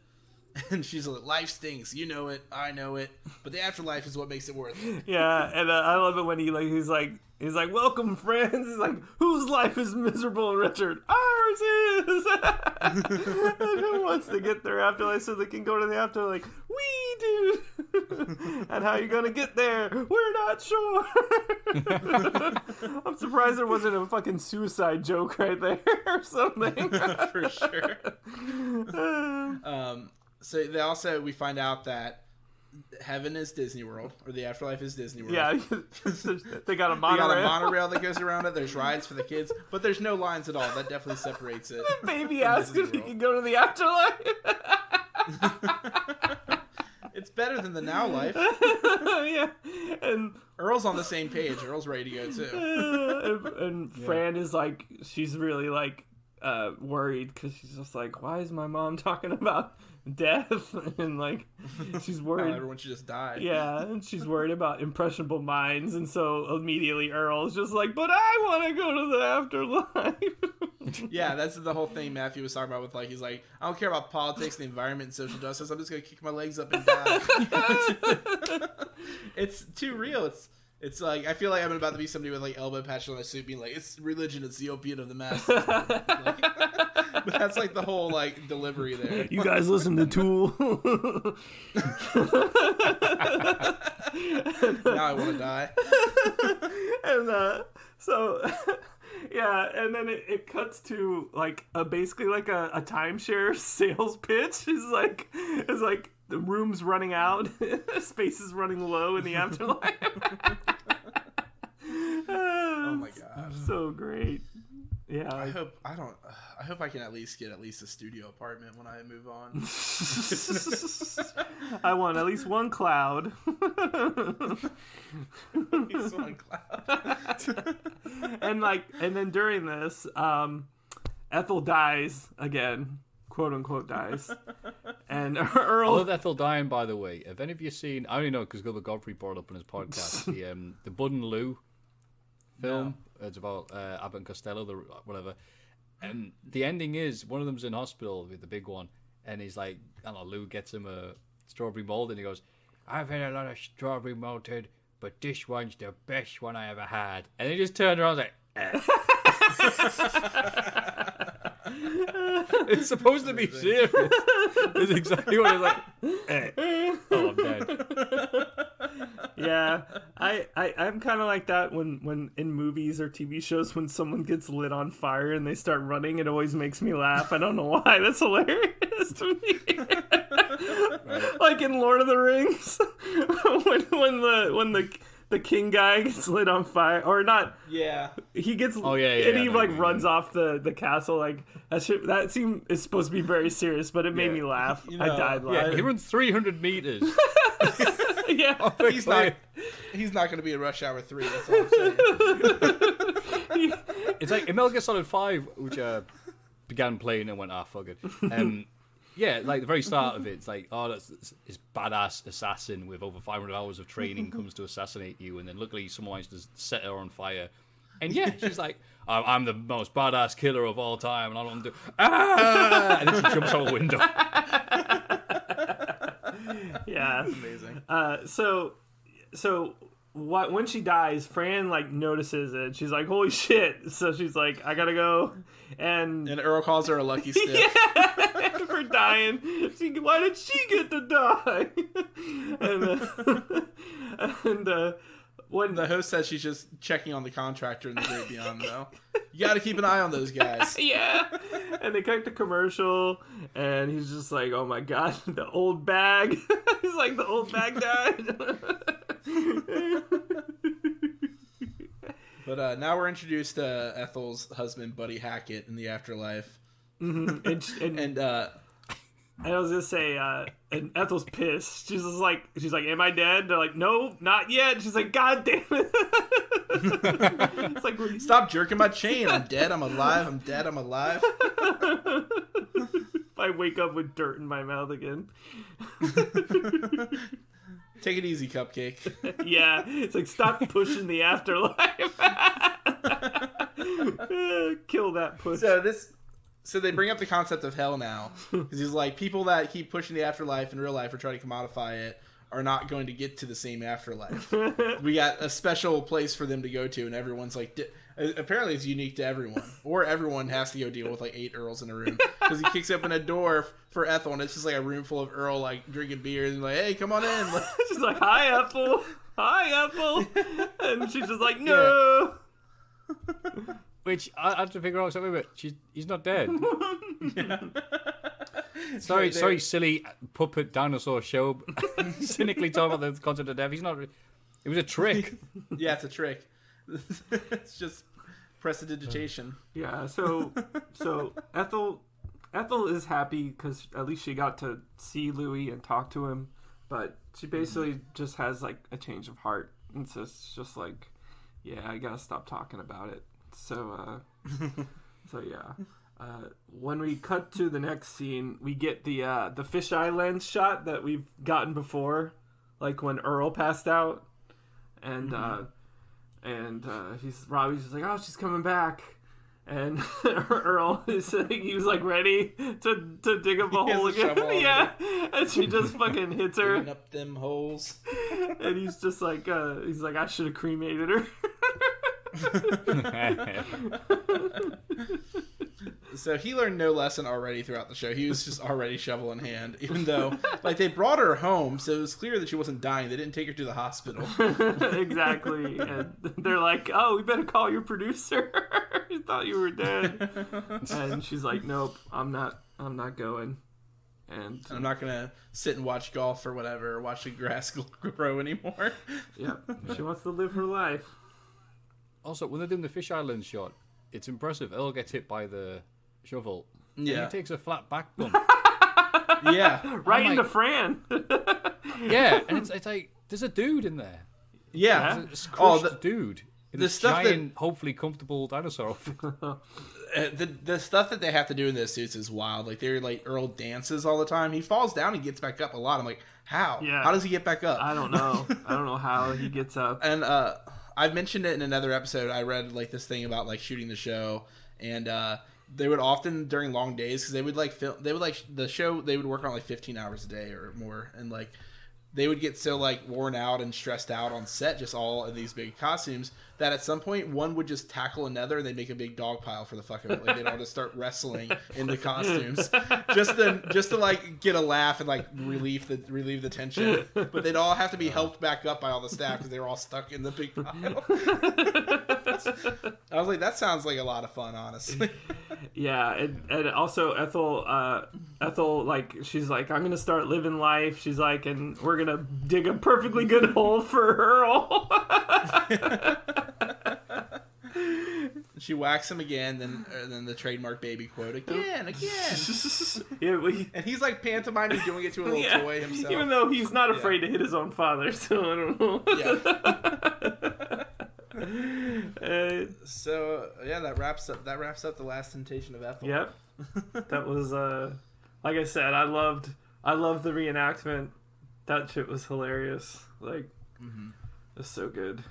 And she's like, life stinks, you know it, I know it, but the afterlife is what makes it worth it. Yeah, and I love it when he's like, welcome friends. He's like, whose life is miserable and wretched? Ours is. And who wants to get their afterlife so they can go to the afterlife? We do. And how you gonna get there? We're not sure. I'm surprised there wasn't a fucking suicide joke right there or something. For sure. So we find out that heaven is Disney World, or the afterlife is Disney World. Yeah, they got a monorail. They got a monorail that goes around it. There's rides for the kids, but there's no lines at all. That definitely separates it. Baby asked if he can go to the afterlife. It's better than the now life. Yeah, and Earl's on the same page. Earl's ready to go too. And Fran is like, she's really like worried because she's just like, why is my mom talking about death? And like, she's worried everyone should just die. Yeah, and she's worried about impressionable minds, and so immediately Earl's just like, but I want to go to the afterlife. Yeah, that's the whole thing Maffew was talking about with, like, he's like, I don't care about politics, the environment, and social justice. I'm just gonna kick my legs up and down. It's too real. It's like, I feel like I'm about to be somebody with like elbow patches on my suit being like, it's religion, it's the opiate of the masses. Like, but that's like the whole like delivery there. You guys listen to Tool. Now I want to die. And so yeah, and then it cuts to like basically like a timeshare sales pitch. It's like the room's running out, space is running low in the afterlife. Oh my god, so great. Yeah, I hope I can at least get a studio apartment when I move on. I want at least one cloud. At least one cloud. and then during this, Ethel dies again, quote unquote dies, and Earl. I love Ethel dying, by the way. Have any of you seen? I only know because Gilbert Godfrey brought it up in his podcast. The Bud and Lou film. No. It's about Abbott and Costello, whatever. And the ending is one of them's in hospital with the big one, and he's like, I don't know, Lou gets him a strawberry mold, and he goes, I've had a lot of strawberry malted, but this one's the best one I ever had. And he just turned around and was like, It's supposed to be serious. It's exactly what it's like. Oh, I'm dead. Yeah, I'm kind of like that when in movies or TV shows when someone gets lit on fire and they start running, it always makes me laugh. I don't know why. That's hilarious to me. Right. Like in Lord of the Rings, when the king guy gets lit on fire, or not? Yeah, he gets. Oh yeah, and he like runs off the castle. Like that seemed it's supposed to be very serious, but it made me laugh. I died laughing. Yeah, he runs 300 meters. Yeah, he's not going to be in Rush Hour 3. That's all I'm saying. It's like in Metal Gear Solid 5, which began playing and went, fuck it. Yeah, like the very start of it, it's like, this badass assassin with over 500 hours of training comes to assassinate you, and then luckily someone managed to set her on fire. And yeah, she's like, I'm the most badass killer of all time, and I don't do. And then she jumps out a window. Yeah, That's amazing. When she dies, Fran like notices it. She's like, "Holy shit!" So she's like, "I gotta go." And Earl calls her a lucky stiff. yeah, for dying. Why did she get to die? and when The host says she's just checking on the contractor in the great beyond, though. You got to keep an eye on those guys. yeah, and they cut the commercial, and he's just like, "Oh my god, the old bag." He's like, "The old bag died." But now we're introduced to Ethel's husband, Buddy Hackett, in the afterlife. Mm-hmm. And I was gonna say, and Ethel's pissed. She's like, "Am I dead?" They're like, "No, not yet." She's like, "God damn it!" It's like, stop jerking my chain. I'm dead. I'm alive. I'm dead. I'm alive. I wake up with dirt in my mouth again. Take it easy, Cupcake. Yeah, it's like, stop pushing the afterlife. Kill that push. So they bring up the concept of hell now, because he's like, people that keep pushing the afterlife in real life or try to commodify it are not going to get to the same afterlife. We got a special place for them to go to, and everyone's like, apparently it's unique to everyone, or everyone has to go deal with like 8 Earls in a room, because he kicks open a door for Ethel, and it's just like a room full of Earl like drinking beer, and like, hey, come on in. She's like, "Hi, Ethel. Hi, Ethel," and she's just like, "No." Yeah. Which I had to figure out something, but he's not dead. Yeah. Sorry, silly puppet dinosaur show. Cynically talking about the concept of death. He's not. It was a trick. Yeah, it's a trick. It's just prestidigitation. Yeah. So Ethel is happy because at least she got to see Louis and talk to him, but she basically just has like a change of heart, and so it's just like, yeah, I gotta stop talking about it. So yeah. When we cut to the next scene, we get the fisheye lens shot that we've gotten before, like when Earl passed out, and Robbie's just like, "Oh, she's coming back," and Earl he was like ready to dig up a hole again. Yeah, and she just fucking hits her. Digging up them holes. And he's just like, "I should have cremated her." So he learned no lesson already throughout the show. He was just already shovel in hand, even though like they brought her home, so it was clear that she wasn't dying. They didn't take her to the hospital. Exactly. And they're like, "Oh, we better call your producer. He thought you were dead." And she's like, "Nope, I'm not going." And I'm not gonna sit and watch golf or whatever, or watch the grass grow anymore. Yeah, she wants to live her life. Also, when they're doing the fisheye lens shot, it's impressive. Earl gets hit by the shovel. Yeah. And he takes a flat back bump. Yeah. Right into Fran. Yeah, and it's like, there's a dude in there. Yeah. There's a crushed dude. In the this stuff giant, hopefully comfortable dinosaur. The stuff that they have to do in those suits is wild. Like, they're like, Earl dances all the time. He falls down and gets back up a lot. I'm like, how? Yeah. How does he get back up? I don't know. I don't know how he gets up. And I've mentioned it in another episode. I read like this thing about like shooting the show, and they would often during long days, because they would like film, they would like the show, they would work on like 15 hours a day or more, and like they would get so like worn out and stressed out on set, just all in these big costumes, that at some point one would just tackle another and they'd make a big dog pile for the fuck of it. Like, they'd all just start wrestling in the costumes just to like get a laugh and like relieve the tension. But they'd all have to be helped back up by all the staff because they were all stuck in the big pile. I was like, that sounds like a lot of fun, honestly. Yeah, and also Ethel, like, she's like, "I'm gonna start living life." She's like, "And we're gonna dig a perfectly good hole for Earl." She whacks him again, then the trademark baby quote again. Yeah, and he's like pantomiming doing it to a little toy himself. Even though he's not afraid to hit his own father, so I don't know. So that wraps up the Last Temptation of Ethel. Yep. That was like I said, I loved the reenactment. That shit was hilarious. Like, it's so good.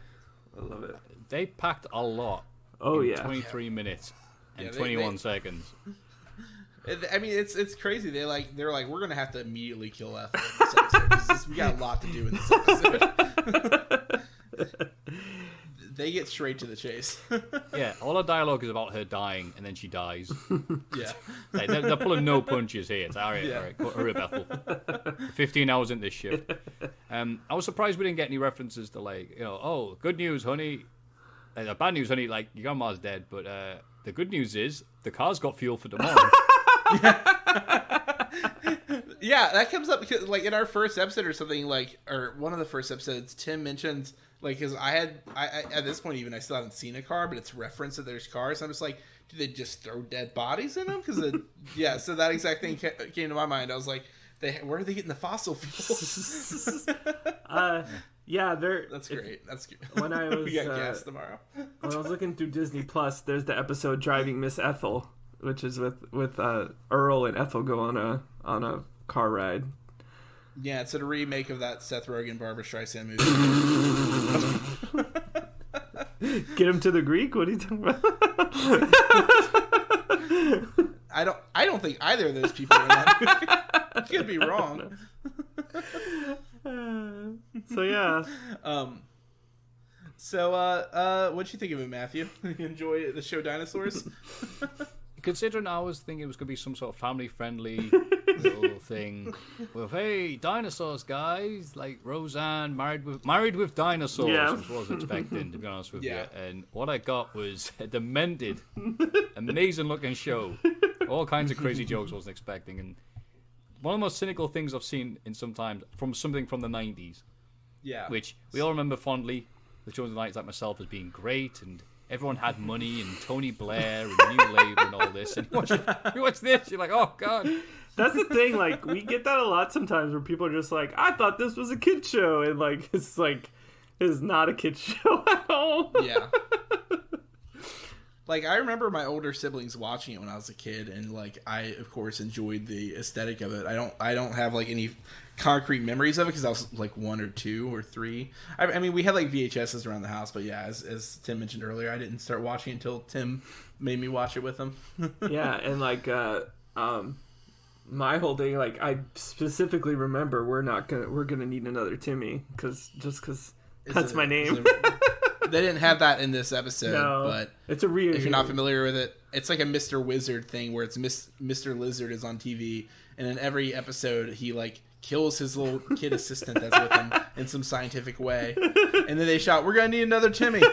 I love it. They packed a lot in 23 minutes and 21 seconds. I mean, it's crazy. They're like, we're gonna have to immediately kill Ethel in this episode because we got a lot to do in this episode. They get straight to the chase. Yeah, all her dialogue is about her dying, and then she dies. Yeah, they're pulling no punches here. It's all right, hurry up, Ethel. 15 hours in this ship. I was surprised we didn't get any references to oh, good news, honey. Bad news, honey. Like your grandma's dead, but the good news is the car's got fuel for tomorrow. Yeah, that comes up because, like, in our first episode or something, or one of the first episodes, Tim mentions, because I at this point even I still haven't seen a car, but it's referenced that there's cars. I'm just like, do they just throw dead bodies in them? Because so that exact thing came to my mind. I was like, where are they getting the fossil fuel? Yeah, that's great. That's good. When I was we got gas tomorrow. When I was looking through Disney Plus, there's the episode Driving Miss Ethel, which is with Earl and Ethel go on a car ride. Yeah, it's a remake of that Seth Rogen Barbra Streisand movie. Get him to the Greek? What are you talking about? I don't think either of those people are in that movie. Could be wrong. So yeah. What'd you think of it, Maffew? You enjoy the show Dinosaurs? Considering I was thinking it was going to be some sort of family-friendly little thing with, hey, dinosaurs, guys, like Roseanne married with dinosaurs, which I was expecting, to be honest with you. And what I got was a demented, amazing-looking show. All kinds of crazy jokes I wasn't expecting. And one of the most cynical things I've seen in some time from something from the 90s. Yeah. Which we all remember fondly, the shows of the 90s like myself, as being great, and everyone had money, and Tony Blair, and New Labour, and all this. And you watch this, you're like, oh, God. That's the thing, like, we get that a lot sometimes where people are just like, I thought this was a kid show, and, like, it's not a kid show at all. Yeah. Like, I remember my older siblings watching it when I was a kid, and, like, I, of course, enjoyed the aesthetic of it. I don't have, like, any concrete memories of it because I was, like, 1 or 2 or 3. I mean, we had, like, VHSs around the house, but, yeah, as Tim mentioned earlier, I didn't start watching it until Tim made me watch it with him. Yeah, and, like, my whole thing, like, I specifically remember we're gonna need another Timmy, because that's my name. They didn't have that in this episode, but it's a real. If you're not familiar with it, it's like a Mr. Wizard thing where it's Mr. Lizard is on TV, and in every episode he like kills his little kid assistant that's with him in some scientific way, and then they shout, "We're gonna need another Timmy,"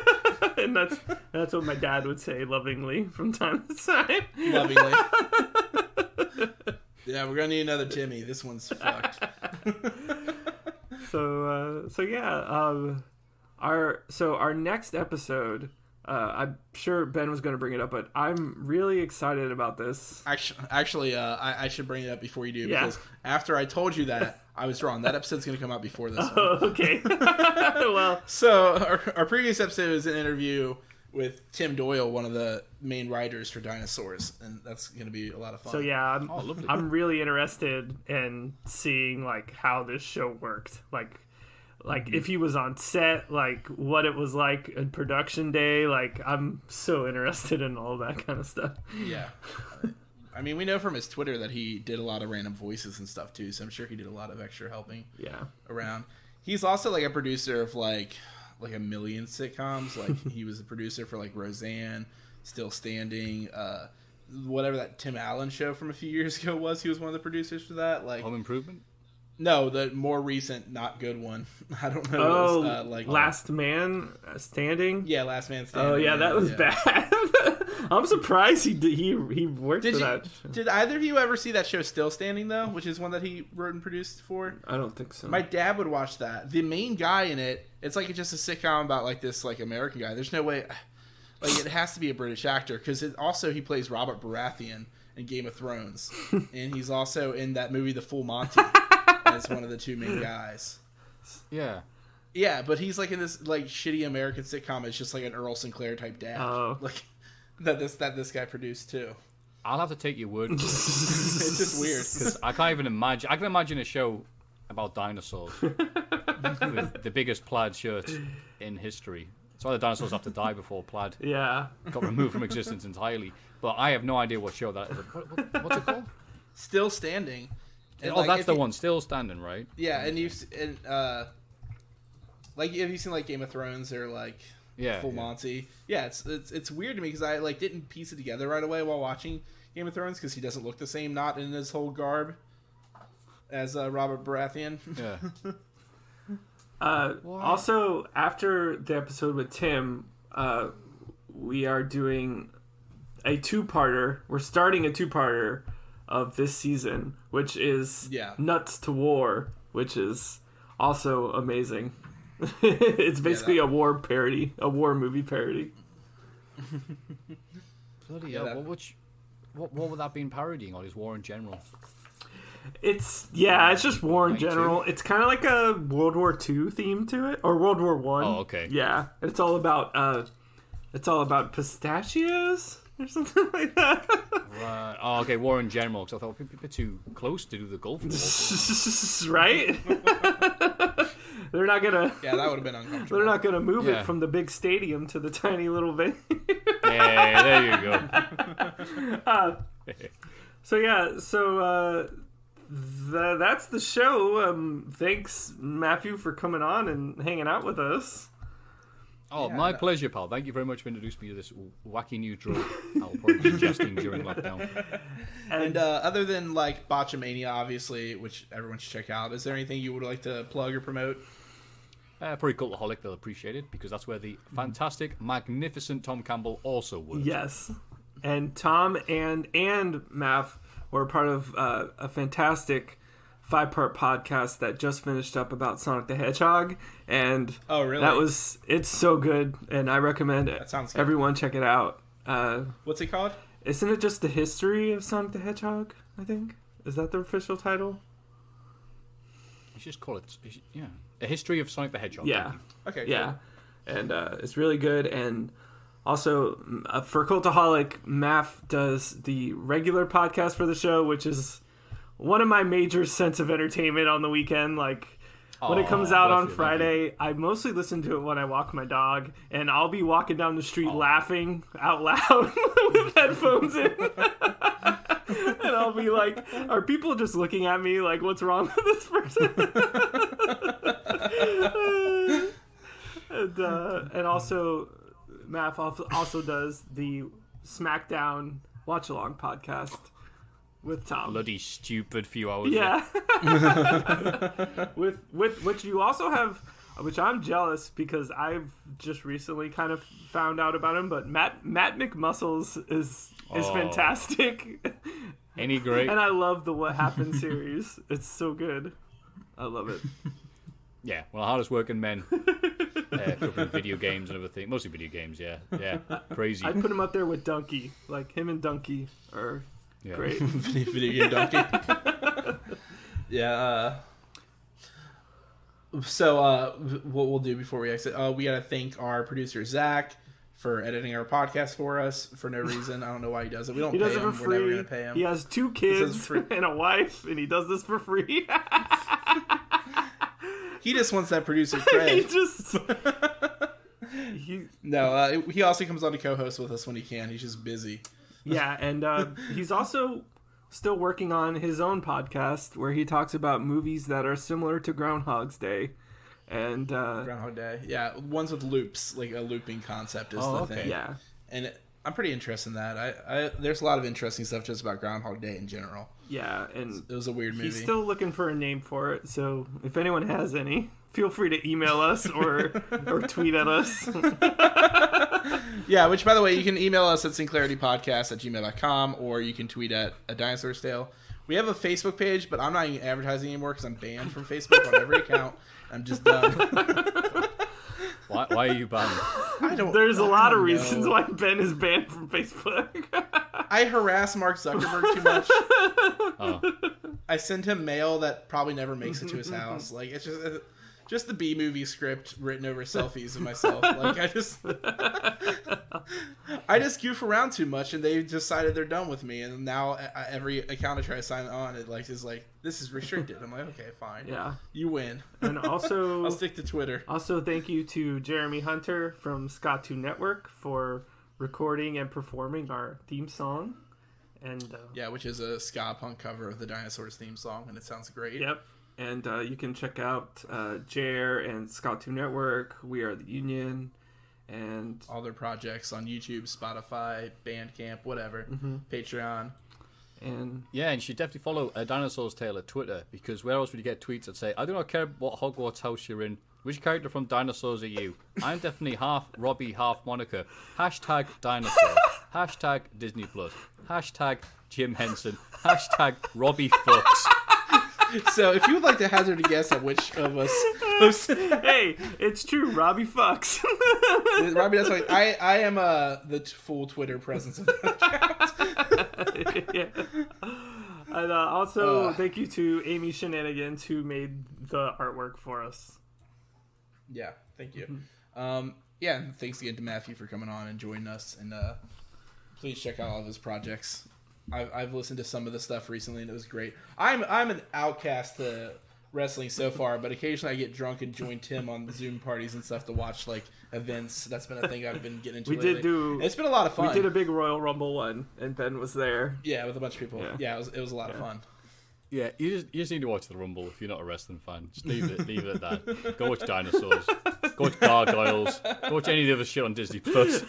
and that's what my dad would say lovingly from time to time. Lovingly. Yeah, we're gonna need another Timmy. This one's fucked. So yeah. Our next episode, I'm sure Ben was going to bring it up, but I'm really excited about this. Actually, I should bring it up before you do, because after I told you that, I was wrong. That episode's going to come out before this one. Oh, okay. Well, so our previous episode is an interview with Tim Doyle, one of the main writers for Dinosaurs, and that's going to be a lot of fun. So yeah, I'm really interested in seeing like how this show worked, like if he was on set, like what it was like in production day. Like I'm so interested in all that kind of stuff. Yeah. I mean, we know from his Twitter that he did a lot of random voices and stuff too, so I'm sure he did a lot of extra helping around. He's also like a producer of like a million sitcoms. Like he was a producer for like Roseanne, Still Standing, whatever that Tim Allen show from a few years ago was. He was one of the producers for that. Like Home Improvement? No, the more recent, not good one. I don't know. Oh, Last Man Standing? Yeah, Last Man Standing. Oh, yeah, that was bad. I'm surprised he worked for that. Did either of you ever see that show Still Standing, though? Which is one that he wrote and produced for? I don't think so. My dad would watch that. The main guy in it, it's like just a sitcom about like this like American guy. There's no way... Like, it has to be a British actor, because also he plays Robert Baratheon in Game of Thrones. And he's also in that movie The Full Monty. As one of the two main guys. Yeah, but he's like in this like shitty American sitcom. It's just like an Earl Sinclair type dad, like that this guy produced too. I'll have to take your word for it. It's just weird because I can't even imagine. I can imagine a show about dinosaurs with the biggest plaid shirts in history. That's why the dinosaurs have to die before Plaid Yeah. got removed from existence entirely. But I have no idea what show that is. What's it called? Still Standing. And That's the one. Still Standing, right? Yeah, and like, have you seen like Game of Thrones or like Full Monty? Yeah, it's weird to me because I like didn't piece it together right away while watching Game of Thrones because he doesn't look the same, not in his whole garb as Robert Baratheon. Yeah. Also, after the episode with Tim, we are doing a two-parter. We're starting a two-parter of this season, which is Nuts to War, which is also amazing. It's basically a war parody, a war movie parody. Bloody hell! What would that be parodying, or is war in general? It's just war in general. It's kind of like a World War II theme to it, or World War One. Oh, okay. Yeah, it's all about pistachios or something like that. Right. Oh, okay. War in general, because I thought it'd be a bit too close to do the Gulf War. Right? They're not gonna. Yeah, that would have been uncomfortable. They're not gonna move it from the big stadium to the tiny little venue. Yeah, there you go. That's the show. Thanks, Maffew, for coming on and hanging out with us. Oh, my pleasure, pal. Thank you very much for introducing me to this wacky new drug I'll probably be ingesting during lockdown. And other than like Botchamania, obviously, which everyone should check out, is there anything you would like to plug or promote? Probably Cultaholic, they'll appreciate it, because that's where the fantastic, magnificent Tom Campbell also works. Yes. And Tom and Maff were part of a fantastic 5-part podcast that just finished up about Sonic the Hedgehog, and it's so good, and I recommend it. That sounds good. Everyone check it out. What's it called? Isn't it just the history of Sonic the Hedgehog? I think is that the official title? You should just call it, a history of Sonic the Hedgehog. Yeah. Okay. Yeah, cool. And it's really good. And also for Cultaholic, Maff does the regular podcast for the show, which is one of my major sense of entertainment on the weekend. Like, when it comes out on Friday, I mostly listen to it when I walk my dog, and I'll be walking down the street laughing out loud with headphones in. And I'll be like, are people just looking at me like, what's wrong with this person? And also, Maff also does the SmackDown Watch-Along podcast with Tom. Bloody stupid few hours. Yeah. with which you also have, which I'm jealous because I've just recently kind of found out about him, but Matt McMuscles is fantastic. Ain't he great? And I love the What Happened series. It's so good. I love it. Yeah, well, hardest working men. Covering video games and everything. Mostly video games, yeah. Crazy. I'd put him up there with Donkey. Like, him and Donkey are great. Video game Donkey. Yeah. So, what we'll do before we exit, we got to thank our producer, Zach, for editing our podcast for us for no reason. I don't know why he does it. We don't pay him. He does it for free. We're never going to pay him. He has 2 kids and a wife, and he does this for free. He just wants that producer cred. He also comes on to co-host with us when he can. He's just busy. Yeah, and he's also still working on his own podcast where he talks about movies that are similar to Groundhog's Day. And Groundhog Day. Yeah, ones with loops, like a looping concept is the thing. Yeah. And I'm pretty interested in that. There's a lot of interesting stuff just about Groundhog Day in general. Yeah, and it was a weird movie. He's still looking for a name for it, so if anyone has any, feel free to email us or tweet at us. Yeah, which, by the way, you can email us at sinclaritypodcast@gmail.com, or you can tweet at A Dinosaur's Tale. We have a Facebook page, but I'm not even advertising anymore because I'm banned from Facebook on every account. I'm just done. Why are you banned? There's a lot of reasons why Ben is banned from Facebook. I harass Mark Zuckerberg too much. Oh. I send him mail that probably never makes it to his house. Like, it's just... just the B movie script written over selfies of myself. Like I just goof around too much, and they decided they're done with me. And now every account I try to sign on, it is like, this is restricted. I'm like, okay, fine. Yeah, you win. And also, I'll stick to Twitter. Also, thank you to Jeremy Hunter from Ska2 Network for recording and performing our theme song. And which is a ska punk cover of the Dinosaurs theme song, and it sounds great. Yep. And you can check out Jer and Ska2 Network, We Are the Union, and all their projects on YouTube, Spotify, Bandcamp, whatever, Patreon. And you should definitely follow A Dinosaur's Tale at Twitter, because where else would you get tweets that say, I do not care what Hogwarts house you're in, which character from Dinosaurs are you? I'm definitely half Robbie, half Monica. Hashtag dinosaur. Hashtag Disney Plus. Hashtag Jim Henson. Hashtag Robbie fucks. So if you would like to hazard a guess at which of us hey, it's true, Robbie fucks. Robbie, that's right. I am the full Twitter presence of that yeah. And also thank you to Amy Shenanigans, who made the artwork for us. Yeah, thank you. And thanks again to Maffew for coming on and joining us, and please check out all of his projects. I've listened to some of the stuff recently, and it was great. I'm an outcast to wrestling so far, but occasionally I get drunk and join Tim on Zoom parties and stuff to watch like events. That's been a thing I've been getting into. It's been a lot of fun. We did a big Royal Rumble one, and Ben was there. Yeah, with a bunch of people. Yeah, it was a lot of fun. Yeah, you just need to watch the Rumble if you're not a wrestling fan. Just leave it at that. Go watch Dinosaurs. Go watch Gargoyles. Go watch any of the other shit on Disney Plus.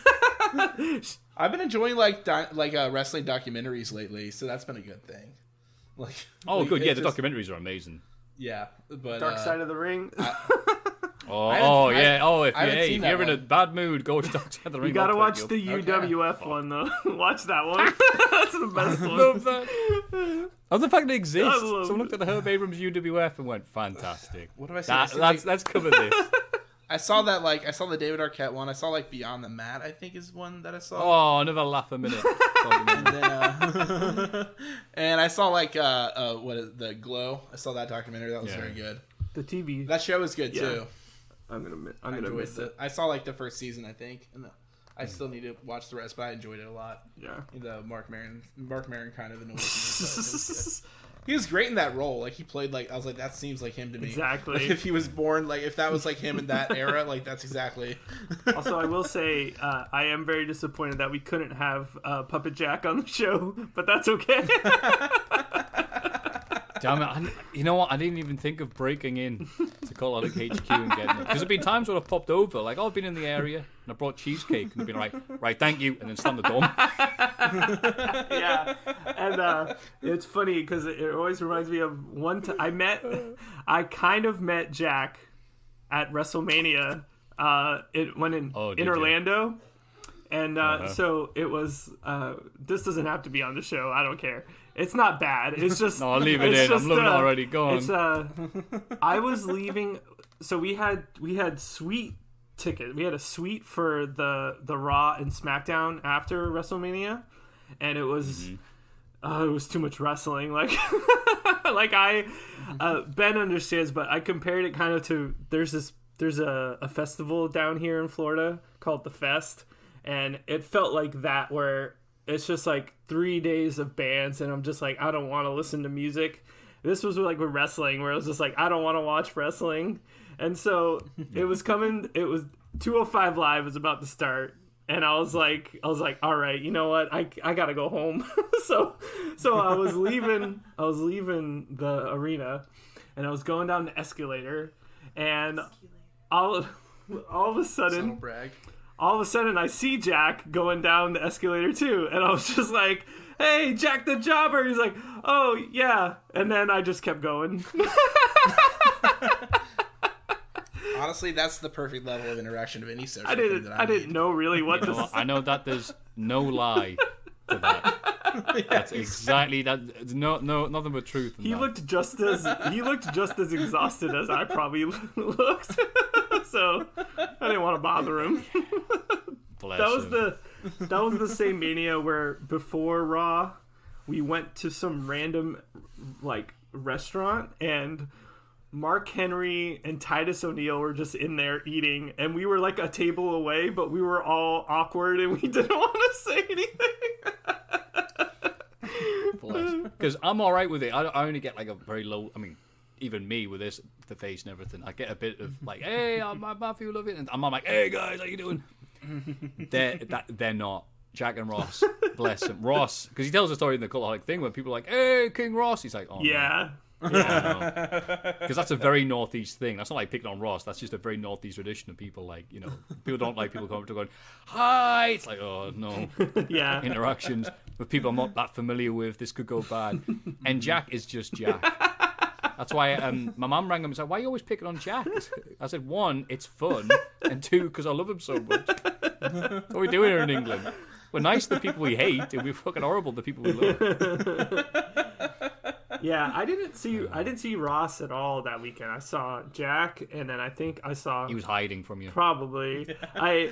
I've been enjoying wrestling documentaries lately, so that's been a good thing. Good. Yeah, the documentaries are amazing. Yeah, but Dark Side of the Ring. If you're in a bad mood, go watch Dark Side of the Ring. You gotta watch the UWF one though. Watch that one. That's the best one. I love that. The fact that it exists. Someone looked at the Herb Abrams UWF and went, fantastic. What do I say? Let's cover this. I saw the David Arquette one. I saw Beyond the Mat, I think is one that I saw. Oh, another laugh a minute. And then, and I saw the Glow. I saw that documentary. That was very good. The TV. That show was good too. I'm gonna miss it. I saw the first season, I think, and I still need to watch the rest, but I enjoyed it a lot. Yeah. The Mark Maron kind of annoys me. He was great in that role. He played I was like, that seems like him to me. Exactly. If he was born, if that was him in that era, that's exactly. Also, I will say, I am very disappointed that we couldn't have Puppet Jack on the show, but that's okay. Damn it! You know what? I didn't even think of breaking in to Colonic HQ and getting it, because there've been times when I've popped over, I've been in the area and I brought cheesecake and they've been right, thank you, and then slammed the door. Yeah, and it's funny because it always reminds me of one time I kind of met Jack at WrestleMania. In Orlando. And so it was. This doesn't have to be on the show. I don't care. It's not bad. It's just. No, I'll leave it in. Just, I'm loving it already. Go on. It's I was leaving. So we had suite ticket. We had a suite for the Raw and SmackDown after WrestleMania, and it was. It was too much wrestling. Ben understands, but I compared it kind of to there's a festival down here in Florida called the Fest. And it felt like that, where it's just 3 days of bands, and I'm just I don't want to listen to music. This was with wrestling, where it was just I don't want to watch wrestling. And so it was coming. It was 205 Live was about to start, and I was like, all right, you know what? I gotta go home. so I was leaving the arena, and I was going down the escalator, and all of a sudden. Subtle brag. All of a sudden, I see Jack going down the escalator too, and I was just like, "Hey, Jack the Jobber!" He's like, "Oh yeah," and then I just kept going. Honestly, that's the perfect level of interaction of any social. I didn't know really what to say. I know that there's no lie to that. That's exactly that. No, nothing but truth. He looked just as exhausted as I probably looked. So I didn't want to bother him. That was the same Mania where before Raw, we went to some random restaurant, and Mark Henry and Titus O'Neil were just in there eating, and we were like a table away, but we were all awkward and we didn't want to say anything. Because I'm all right with it. I only get like a very low. I mean, even me with this, the face and everything, I get a bit of like, hey, I'm Maffew, love it, and I'm like, hey guys, how you doing? They're not. Jack and Ross, bless them. Ross, because he tells a story in the Cultaholic thing when people are like, hey, King Ross. He's like, oh, yeah. Because that's a very Northeast thing. That's not like picking on Ross. That's just a very Northeast tradition of people, like, you know, people don't like people coming up to going, hi. It's like, oh, no. Yeah. Interactions with people I'm not that familiar with. This could go bad. And Jack is just Jack. That's why my mum rang him and said, why are you always picking on Jack? I said, one, it's fun. And two, because I love him so much. What are we doing here in England? We're nice to the people we hate, and we're fucking horrible to the people we love. Yeah, I didn't see Ross at all that weekend. I saw Jack, and then I think I saw... He was hiding from you. Probably. I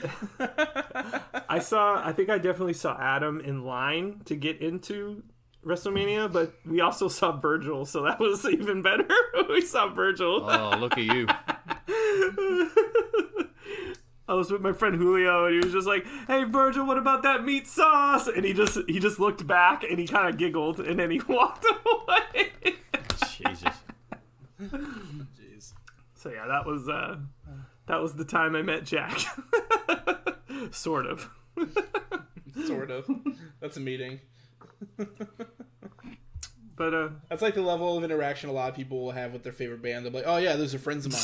think I definitely saw Adam in line to get into WrestleMania, but we also saw Virgil, so that was even better. We saw Virgil. Oh, look at you. I was with my friend Julio, and he was just like, hey, Virgil, what about that meat sauce? And he just looked back, and he kind of giggled, and then he walked away. Jesus. Jeez. So, yeah, that was the time I met Jack. Sort of. Sort of. That's a meeting. But that's like the level of interaction a lot of people will have with their favorite band. They're like, oh, yeah, those are friends of mine.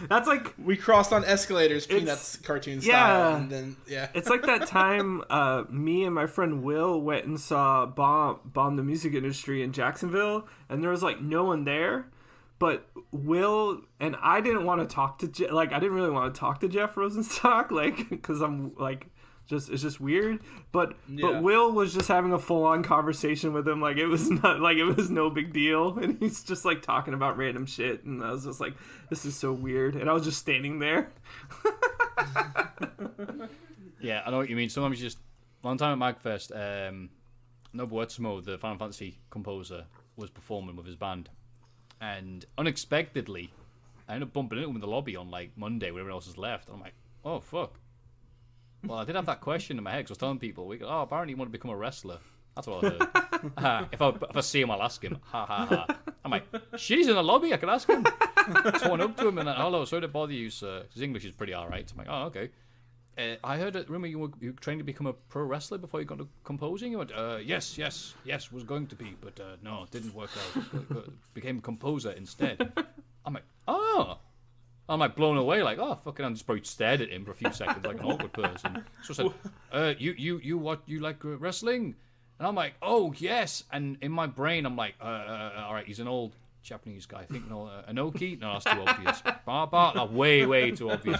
That's like we crossed on escalators, Peanuts cartoon style, and then it's like that time me and my friend Will went and saw Bomb the Music Industry in Jacksonville, and there was like no one there, but Will and I didn't want to talk to I didn't really want to talk to Jeff Rosenstock, like, because I'm like, it's just weird, but Will was just having a full-on conversation with him, like it was no big deal, and he's just like talking about random shit, and I was just like, this is so weird, and I was just standing there. Yeah, I know what you mean. Sometimes you just one time at Magfest, Nobuo, the Final Fantasy composer, was performing with his band, and unexpectedly I ended up bumping into him in the lobby on like Monday when everyone else has left, and I'm like, oh fuck. Well, I did have that question in my head because I was telling people, apparently you want to become a wrestler. That's what I heard. If I see him, I'll ask him. Ha, ha, ha. I'm like, shit, he's in the lobby. I can ask him. So I went up to him and like, hello, sorry to bother you, sir. His English is pretty all right. So I'm like, oh, okay. I heard that, remember you were trained to become a pro wrestler before you got to composing? He went, yes, was going to be, but no, it didn't work out. Became a composer instead. I'm like, oh. I'm like blown away, like, oh fucking! I just probably stared at him for a few seconds, like an awkward person. So I said, you like wrestling? And I'm like, oh yes. And in my brain, I'm like, all right, he's an old Japanese guy. I think Inoki. No, that's too obvious. No, way too obvious.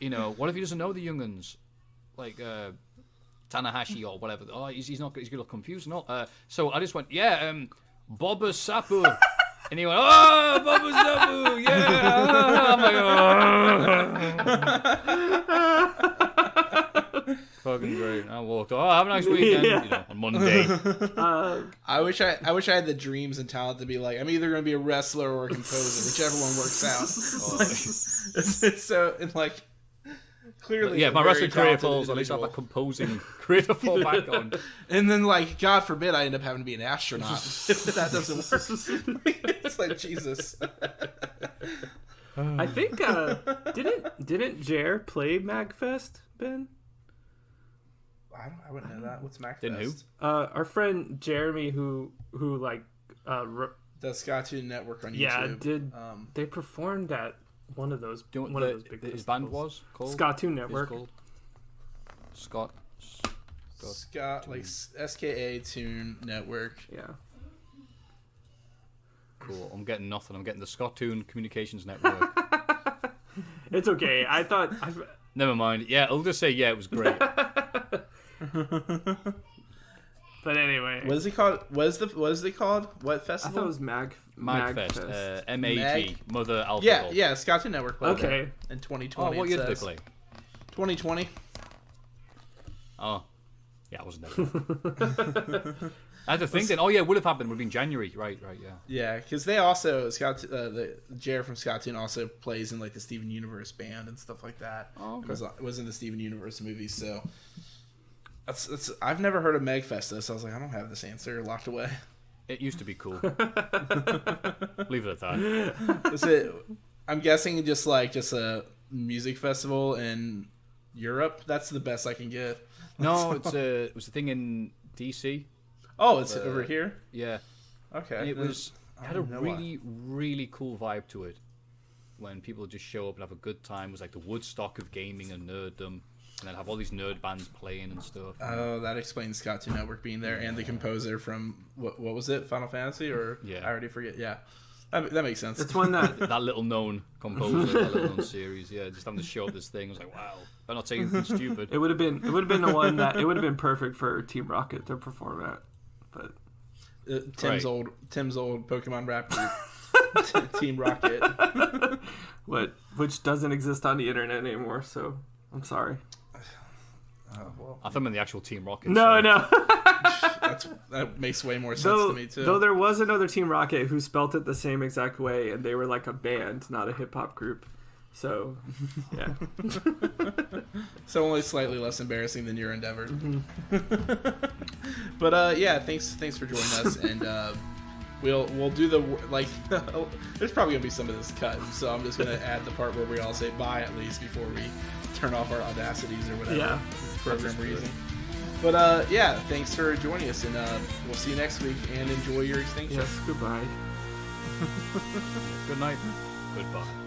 You know, what if he doesn't know the younguns, like Tanahashi or whatever? Oh, he's not. He's gonna look confused. No. So I just went, yeah, Boba Sapu. And he went, oh, Bubba Zabu, yeah. I'm like, oh. Fucking great. I walked, have a nice weekend, on Monday. I wish I had the dreams and talent to be like, I'm either going to be a wrestler or a composer, whichever one works out. It's so, and like, clearly. Yeah, my wrestling career falls, at least I have a composing career to fall back on. And then, like, God forbid I end up having to be an astronaut if that doesn't work. It's like, Jesus. I think, didn't Jer play MagFest, Ben? I wouldn't know that. What's MagFest? Didn't who? Our friend Jeremy, who like, the Skytoon Network on YouTube. Yeah, they performed at one of those big his band was called Skytoon Network. Scott, like SKA Tune Network. Yeah. Cool. I'm getting nothing. I'm getting the Skytoon Communications Network. It's okay. Never mind. Yeah, I'll just say it was great. But anyway, what is it called? What is it called? What festival? I thought it was Magfest. MAG, Mother Alcohol. Yeah, Skytoon Network. Okay. In 2020. Oh, what year did they play? 2020. Oh, yeah, I wasn't there. I had to think then. Oh yeah, it would have happened. It would have been January. Right. Yeah. Yeah, because they also the Jared from Scotttoon also plays in like the Steven Universe band and stuff like that. Oh, okay. It was in the Steven Universe movie, so that's I've never heard of Megfest though, so I was like, I don't have this answer locked away. It used to be cool. Leave it at that. Is it? I'm guessing just a music festival in Europe. That's the best I can get. No, it was a thing in DC. Oh, it's over here. Yeah. Okay. And it had a really cool vibe to it. When people just show up and have a good time, it was like the Woodstock of gaming and nerddom. And then have all these nerd bands playing and stuff. Oh, that explains Scotttoon Network being there and the composer from what was it, Final Fantasy or I already forget. Yeah, that makes sense. It's one that that little known composer, that little known series. Yeah, just having to show up this thing. I was like, wow, I'm not saying anything stupid. It would have been the one that it would have been perfect for Team Rocket to perform at, but Tim's old Pokemon rap group, Team Rocket, which doesn't exist on the internet anymore. So I'm sorry. Oh, well. I thought I'm in the actual Team Rocket. No. That makes way more sense to me too. Though there was another Team Rocket who spelt it the same exact way, and they were like a band, not a hip hop group. So, yeah. So only slightly less embarrassing than your endeavor. Mm-hmm. But yeah, thanks for joining us, and we'll do the like. There's probably gonna be some of this cut, so I'm just gonna add the part where we all say bye at least before we turn off our audacities or whatever program we're using. But yeah, thanks for joining us, and we'll see you next week. And enjoy your extinction. Yes, goodbye. Good night. Goodbye.